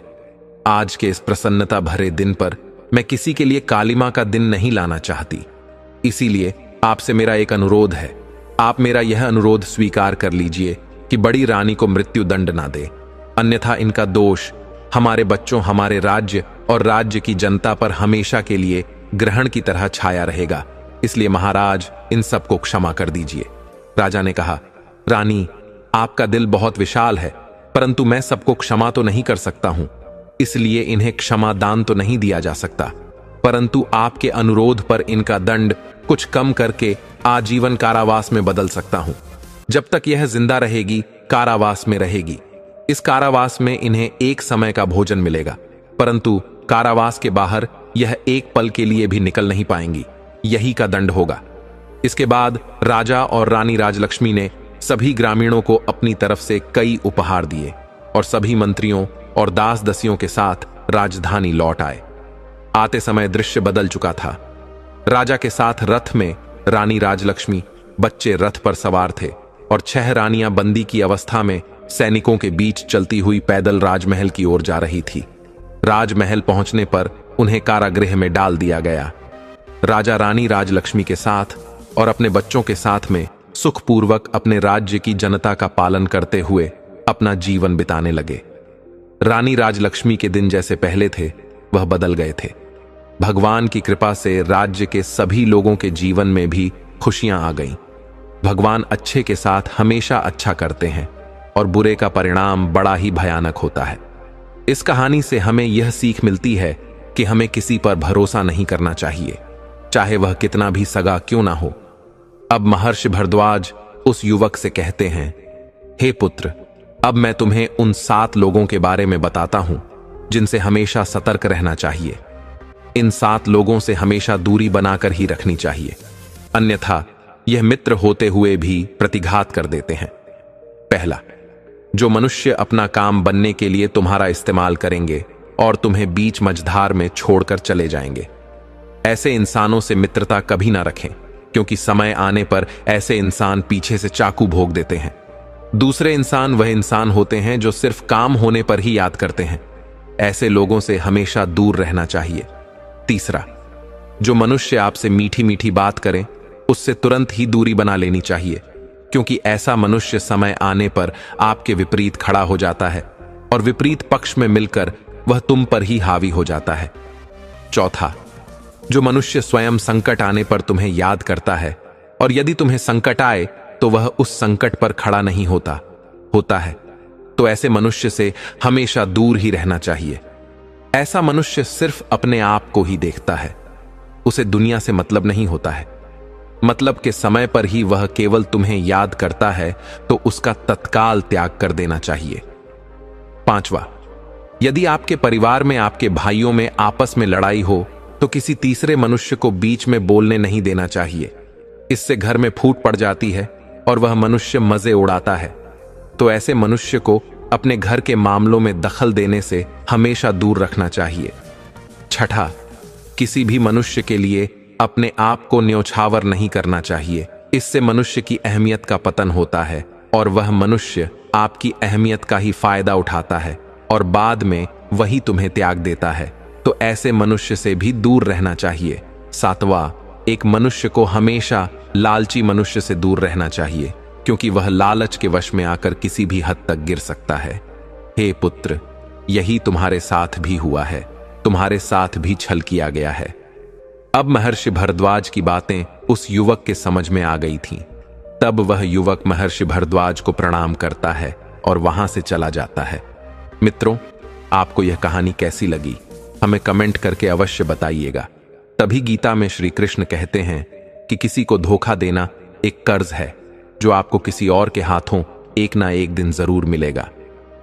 आज के इस प्रसन्नता भरे दिन पर मैं किसी के लिए कालिमा का दिन नहीं लाना चाहती, इसीलिए आपसे मेरा एक अनुरोध है। आप मेरा यह अनुरोध स्वीकार कर लीजिए कि बड़ी रानी को मृत्यु दंड ना दे, अन्यथा इनका दोष हमारे बच्चों, हमारे राज्य और राज्य की जनता पर हमेशा के लिए ग्रहण की तरह छाया रहेगा। इसलिए महाराज, इन सबको क्षमा कर दीजिए। राजा ने कहा, रानी, आपका दिल बहुत विशाल है, परंतु मैं सबको क्षमा तो नहीं कर सकता हूं, इसलिए इन्हें क्षमा दान तो नहीं दिया जा सकता, परंतु आपके अनुरोध पर इनका दंड कुछ कम करके आजीवन कारावास में बदल सकता हूं। जब तक यह जिंदा रहेगी कारावास में रहेगी। इस कारावास में इन्हें एक समय का भोजन मिलेगा, परंतु कारावास के बाहर यह एक पल के लिए भी निकल नहीं पाएंगी। यही का दंड होगा। इसके बाद राजा और रानी राजलक्ष्मी ने सभी ग्रामीणों को अपनी तरफ से कई उपहार दिए और सभी मंत्रियों और दास दसियों के साथ राजधानी लौट आए। आते समय दृश्य बदल चुका था। राजा के साथ रथ में रानी राजलक्ष्मी, बच्चे रथ पर सवार थे और 6 रानियां बंदी की अवस्था में सैनिकों के बीच चलती हुई पैदल राजमहल की ओर जा रही थी। राजमहल पहुंचने पर उन्हें कारागृह में डाल दिया गया। राजा रानी राजलक्ष्मी के साथ और अपने बच्चों के साथ में सुखपूर्वक अपने राज्य की जनता का पालन करते हुए अपना जीवन बिताने लगे। रानी राजलक्ष्मी के दिन जैसे पहले थे वह बदल गए थे। भगवान की कृपा से राज्य के सभी लोगों के जीवन में भी खुशियां आ गईं। भगवान अच्छे के साथ हमेशा अच्छा करते हैं और बुरे का परिणाम बड़ा ही भयानक होता है। इस कहानी से हमें यह सीख मिलती है कि हमें किसी पर भरोसा नहीं करना चाहिए, चाहे वह कितना भी सगा क्यों ना हो। अब महर्षि भरद्वाज उस युवक से कहते हैं, हे पुत्र, अब मैं तुम्हें उन 7 लोगों के बारे में बताता हूं जिनसे हमेशा सतर्क रहना चाहिए। इन 7 लोगों से हमेशा दूरी बनाकर ही रखनी चाहिए, अन्यथा यह मित्र होते हुए भी प्रतिघात कर देते हैं। पहला, जो मनुष्य अपना काम बनने के लिए तुम्हारा इस्तेमाल करेंगे और तुम्हें बीच मझधार में छोड़कर चले जाएंगे। ऐसे इंसानों से मित्रता कभी ना रखें, क्योंकि समय आने पर ऐसे इंसान पीछे से चाकू भोग देते हैं। दूसरे इंसान वह इंसान होते हैं जो सिर्फ काम होने पर ही याद करते हैं। ऐसे लोगों से हमेशा दूर रहना चाहिए। तीसरा, जो मनुष्य आपसे मीठी मीठी बात करें उससे तुरंत ही दूरी बना लेनी चाहिए, क्योंकि ऐसा मनुष्य समय आने पर आपके विपरीत खड़ा हो जाता है और विपरीत पक्ष में मिलकर वह तुम पर ही हावी हो जाता है। चौथा, जो मनुष्य स्वयं संकट आने पर तुम्हें याद करता है और यदि तुम्हें संकट आए तो वह उस संकट पर खड़ा नहीं होता है, तो ऐसे मनुष्य से हमेशा दूर ही रहना चाहिए। ऐसा मनुष्य सिर्फ अपने आप को ही देखता है, उसे दुनिया से मतलब नहीं होता है। मतलब के समय पर ही वह केवल तुम्हें याद करता है, तो उसका तत्काल त्याग कर देना चाहिए। पांचवा, यदि आपके परिवार में आपके भाइयों में आपस में लड़ाई हो तो किसी तीसरे मनुष्य को बीच में बोलने नहीं देना चाहिए। इससे घर में फूट पड़ जाती है और वह मनुष्य मजे उड़ाता है। तो ऐसे मनुष्य को अपने घर के मामलों में दखल देने से हमेशा दूर रखना चाहिए। छठा, किसी भी मनुष्य के लिए अपने आप को न्योछावर नहीं करना चाहिए। इससे मनुष्य की अहमियत का पतन होता है और वह मनुष्य आपकी अहमियत का ही फायदा उठाता है और बाद में वही तुम्हें त्याग देता है। तो ऐसे मनुष्य से भी दूर रहना चाहिए। सातवां, एक मनुष्य को हमेशा लालची मनुष्य से दूर रहना चाहिए, क्योंकि वह लालच के वश में आकर किसी भी हद तक गिर सकता है। हे पुत्र, यही तुम्हारे साथ भी हुआ है, तुम्हारे साथ भी छल किया गया है। अब महर्षि भरद्वाज की बातें उस युवक के समझ में आ गई थीं। तब वह युवक महर्षि भरद्वाज को प्रणाम करता है और वहां से चला जाता है। मित्रों, आपको यह कहानी कैसी लगी हमें कमेंट करके अवश्य बताइएगा। तभी गीता में श्री कृष्ण कहते हैं कि किसी को धोखा देना एक कर्ज है जो आपको किसी और के हाथों एक ना एक दिन जरूर मिलेगा।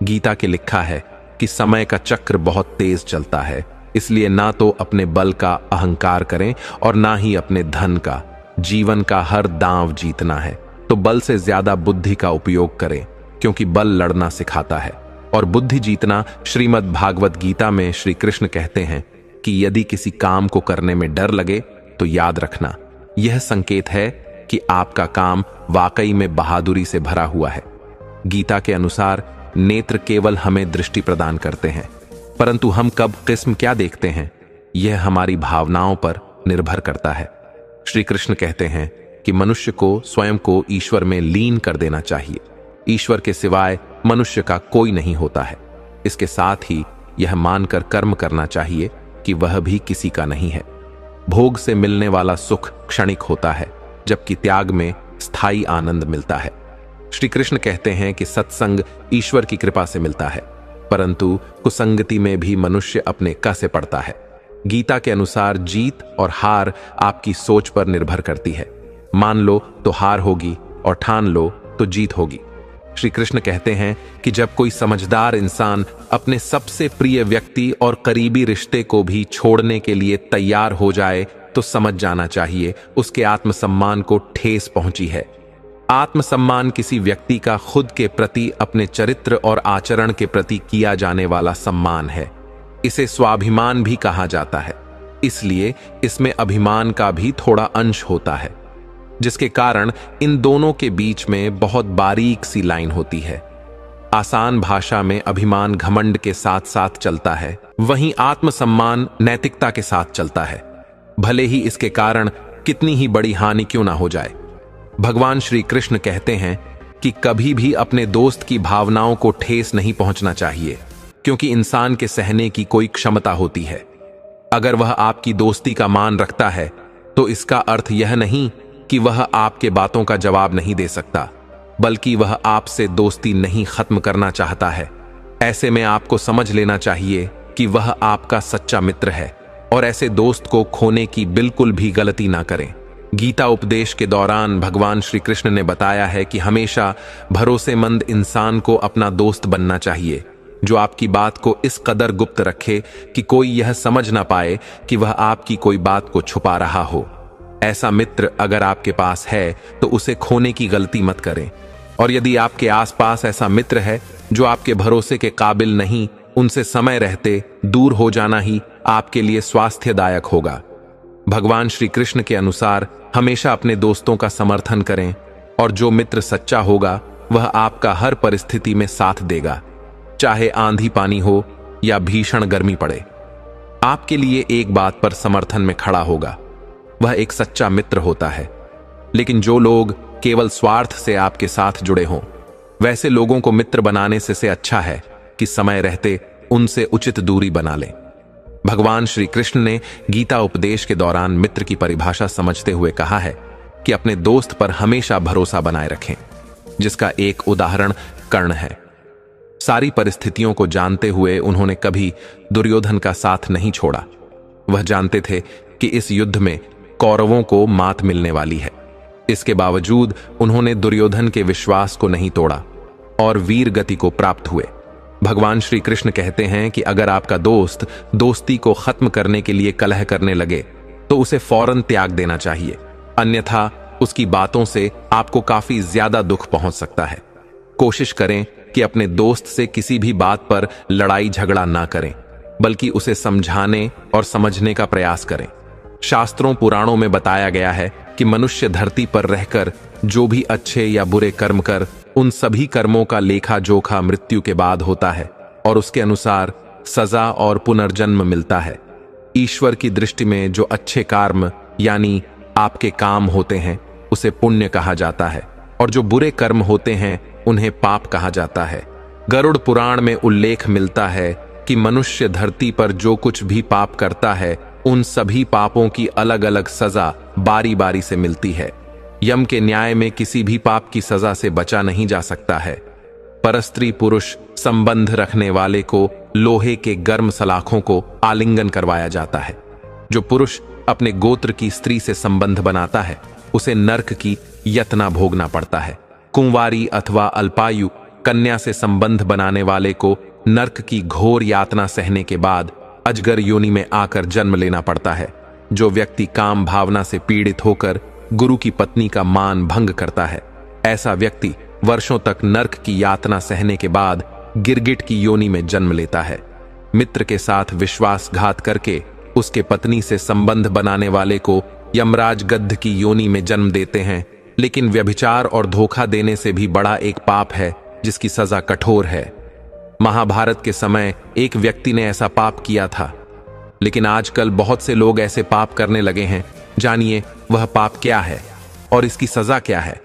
गीता के लिखा है कि समय का चक्र बहुत तेज चलता है, इसलिए ना तो अपने बल का अहंकार करें और ना ही अपने धन का। जीवन का हर दांव जीतना है तो बल से ज्यादा बुद्धि का उपयोग करें, क्योंकि बल लड़ना सिखाता है और बुद्धि जीतना। श्रीमद् भागवत गीता में श्री कृष्ण कहते हैं कि यदि किसी काम को करने में डर लगे तो याद रखना, यह संकेत है कि आपका काम वाकई में बहादुरी से भरा हुआ है। गीता के अनुसार नेत्र केवल हमें दृष्टि प्रदान करते हैं, परंतु हम कब किस्म क्या देखते हैं यह हमारी भावनाओं पर निर्भर करता है। श्री कृष्ण कहते हैं कि मनुष्य को स्वयं को ईश्वर में लीन कर देना चाहिए। ईश्वर के सिवाय मनुष्य का कोई नहीं होता है। इसके साथ ही यह मानकर कर्म करना चाहिए कि वह भी किसी का नहीं है। भोग से मिलने वाला सुख क्षणिक होता है, जबकि त्याग में स्थायी आनंद मिलता है। श्री कृष्ण कहते हैं कि सत्संग ईश्वर की कृपा से मिलता है, परंतु कुसंगति में भी मनुष्य अपने क से पड़ता है। गीता के अनुसार जीत और हार आपकी सोच पर निर्भर करती है। मान लो तो हार होगी और ठान लो तो जीत होगी। श्री कृष्ण कहते हैं कि जब कोई समझदार इंसान अपने सबसे प्रिय व्यक्ति और करीबी रिश्ते को भी छोड़ने के लिए तैयार हो जाए तो समझ जाना चाहिए उसके आत्मसम्मान को ठेस पहुंची है। आत्मसम्मान किसी व्यक्ति का खुद के प्रति, अपने चरित्र और आचरण के प्रति किया जाने वाला सम्मान है। इसे स्वाभिमान भी कहा जाता है, इसलिए इसमें अभिमान का भी थोड़ा अंश होता है, जिसके कारण इन दोनों के बीच में बहुत बारीक सी लाइन होती है। आसान भाषा में अभिमान घमंड के साथ साथ चलता है, वहीं आत्मसम्मान नैतिकता के साथ चलता है, भले ही इसके कारण कितनी ही बड़ी हानि क्यों ना हो जाए। भगवान श्री कृष्ण कहते हैं कि कभी भी अपने दोस्त की भावनाओं को ठेस नहीं पहुंचना चाहिए, क्योंकि इंसान के सहने की कोई क्षमता होती है। अगर वह आपकी दोस्ती का मान रखता है तो इसका अर्थ यह नहीं कि वह आपके बातों का जवाब नहीं दे सकता, बल्कि वह आपसे दोस्ती नहीं खत्म करना चाहता है। ऐसे में आपको समझ लेना चाहिए कि वह आपका सच्चा मित्र है और ऐसे दोस्त को खोने की बिल्कुल भी गलती ना करें। गीता उपदेश के दौरान भगवान श्री कृष्ण ने बताया है कि हमेशा भरोसेमंद इंसान को अपना दोस्त बनना चाहिए, जो आपकी बात को इस कदर गुप्त रखे कि कोई यह समझ ना पाए कि वह आपकी कोई बात को छुपा रहा हो। ऐसा मित्र अगर आपके पास है तो उसे खोने की गलती मत करें, और यदि आपके आसपास ऐसा मित्र है जो आपके भरोसे के काबिल नहीं, उनसे समय रहते दूर हो जाना ही आपके लिए स्वास्थ्यदायक होगा। भगवान श्री कृष्ण के अनुसार हमेशा अपने दोस्तों का समर्थन करें, और जो मित्र सच्चा होगा वह आपका हर परिस्थिति में साथ देगा, चाहे आंधी पानी हो या भीषण गर्मी पड़े। आपके लिए एक बात पर समर्थन में खड़ा होगा, वह एक सच्चा मित्र होता है। लेकिन जो लोग केवल स्वार्थ से आपके साथ जुड़े हों, वैसे लोगों को मित्र बनाने से अच्छा है कि समय रहते उनसे उचित दूरी बना लें। भगवान श्री कृष्ण ने गीता उपदेश के दौरान मित्र की परिभाषा समझते हुए कहा है कि अपने दोस्त पर हमेशा भरोसा बनाए रखें, जिसका एक उदाहरण कर्ण है। सारी परिस्थितियों को जानते हुए उन्होंने कभी दुर्योधन का साथ नहीं छोड़ा। वह जानते थे कि इस युद्ध में कौरवों को मात मिलने वाली है। इसके बावजूद उन्होंने दुर्योधन के विश्वास को नहीं तोड़ा और वीर गति को प्राप्त हुए। भगवान श्री कृष्ण कहते हैं कि अगर आपका दोस्त दोस्ती को खत्म करने के लिए कलह करने लगे तो उसे फौरन त्याग देना चाहिए, अन्यथा उसकी बातों से आपको काफी ज्यादा दुख पहुंच सकता है। कोशिश करें कि अपने दोस्त से किसी भी बात पर लड़ाई झगड़ा ना करें, बल्कि उसे समझाने और समझने का प्रयास करें। शास्त्रों पुराणों में बताया गया है कि मनुष्य धरती पर रहकर जो भी अच्छे या बुरे कर्म कर, उन सभी कर्मों का लेखा जोखा मृत्यु के बाद होता है और उसके अनुसार सजा और पुनर्जन्म मिलता है। ईश्वर की दृष्टि में जो अच्छे कर्म यानी आपके काम होते हैं उसे पुण्य कहा जाता है, और जो बुरे कर्म होते हैं उन्हें पाप कहा जाता है। गरुड़ पुराण में उल्लेख मिलता है कि मनुष्य धरती पर जो कुछ भी पाप करता है, उन सभी पापों की अलग अलग सजा बारी बारी से मिलती है। यम के न्याय में किसी भी पाप की सजा से बचा नहीं जा सकता है। परस्त्री पुरुष संबंध रखने वाले को लोहे के गर्म सलाखों को आलिंगन करवाया जाता है। जो पुरुष अपने गोत्र की स्त्री से संबंध बनाता है उसे नरक की यातना भोगना पड़ता है। कुंवारी अथवा अल्पायु कन्या से संबंध बनाने वाले को नरक की घोर यातना सहने के बाद अजगर योनि में आकर जन्म लेना पड़ता है। जो व्यक्ति काम भावना से पीड़ित होकर गुरु की पत्नी का मान भंग करता है, ऐसा व्यक्ति वर्षों तक नरक की यातना सहने के बाद गिरगिट की योनि में जन्म लेता है। मित्र के साथ विश्वासघात करके उसके पत्नी से संबंध बनाने वाले को यमराज गद्ध की योनि में जन्म देते हैं। लेकिन व्यभिचार और धोखा देने से भी बड़ा एक पाप है जिसकी सजा कठोर है। महाभारत के समय एक व्यक्ति ने ऐसा पाप किया था, लेकिन आजकल बहुत से लोग ऐसे पाप करने लगे हैं। जानिए वह पाप क्या है और इसकी सजा क्या है।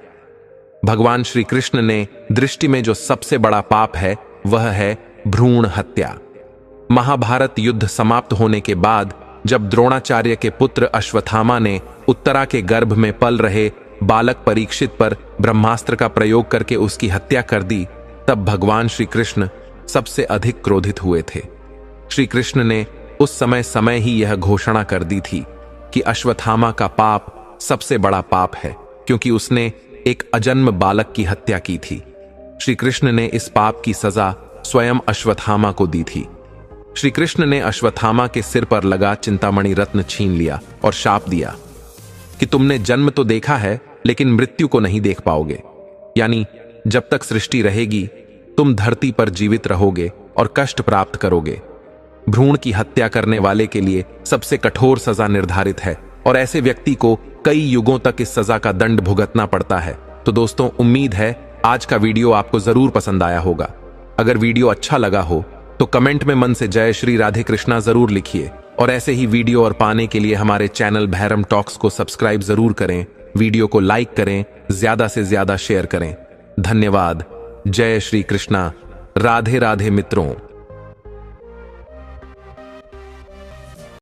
भगवान श्री कृष्ण ने दृष्टि में जो सबसे बड़ा पाप है वह है भ्रूण हत्या। महाभारत युद्ध समाप्त होने के बाद जब द्रोणाचार्य के पुत्र अश्वत्थामा ने उत्तरा के गर्भ में पल रहे बालक परीक्षित पर ब्रह्मास्त्र का प्रयोग करके उसकी हत्या कर दी, तब भगवान श्री कृष्ण सबसे अधिक क्रोधित हुए थे। श्री कृष्ण ने उस समय ही यह घोषणा कर दी थी कि अश्वत्थामा का पाप सबसे बड़ा पाप है, क्योंकि उसने एक अजन्म बालक की हत्या की थी। श्री कृष्ण ने इस पाप की सजा स्वयं अश्वत्थामा को दी थी। श्री कृष्ण ने अश्वत्थामा के सिर पर लगा चिंतामणि रत्न छीन लिया और शाप दिया कि तुमने जन्म तो देखा है लेकिन मृत्यु को नहीं देख पाओगे, यानी जब तक सृष्टि रहेगी तुम धरती पर जीवित रहोगे और कष्ट प्राप्त करोगे। भ्रूण की हत्या करने वाले के लिए सबसे कठोर सजा निर्धारित है और ऐसे व्यक्ति को कई युगों तक इस सजा का दंड भुगतना पड़ता है। तो दोस्तों, उम्मीद है आज का वीडियो आपको जरूर पसंद आया होगा। अगर वीडियो अच्छा लगा हो तो कमेंट में मन से जय श्री राधे कृष्णा जरूर लिखिए और ऐसे ही वीडियो और पाने के लिए हमारे चैनल भैरम टॉक्स को सब्सक्राइब जरूर करें। वीडियो को लाइक करें, ज्यादा से ज्यादा शेयर करें। धन्यवाद। जय श्री कृष्णा। राधे राधे मित्रों।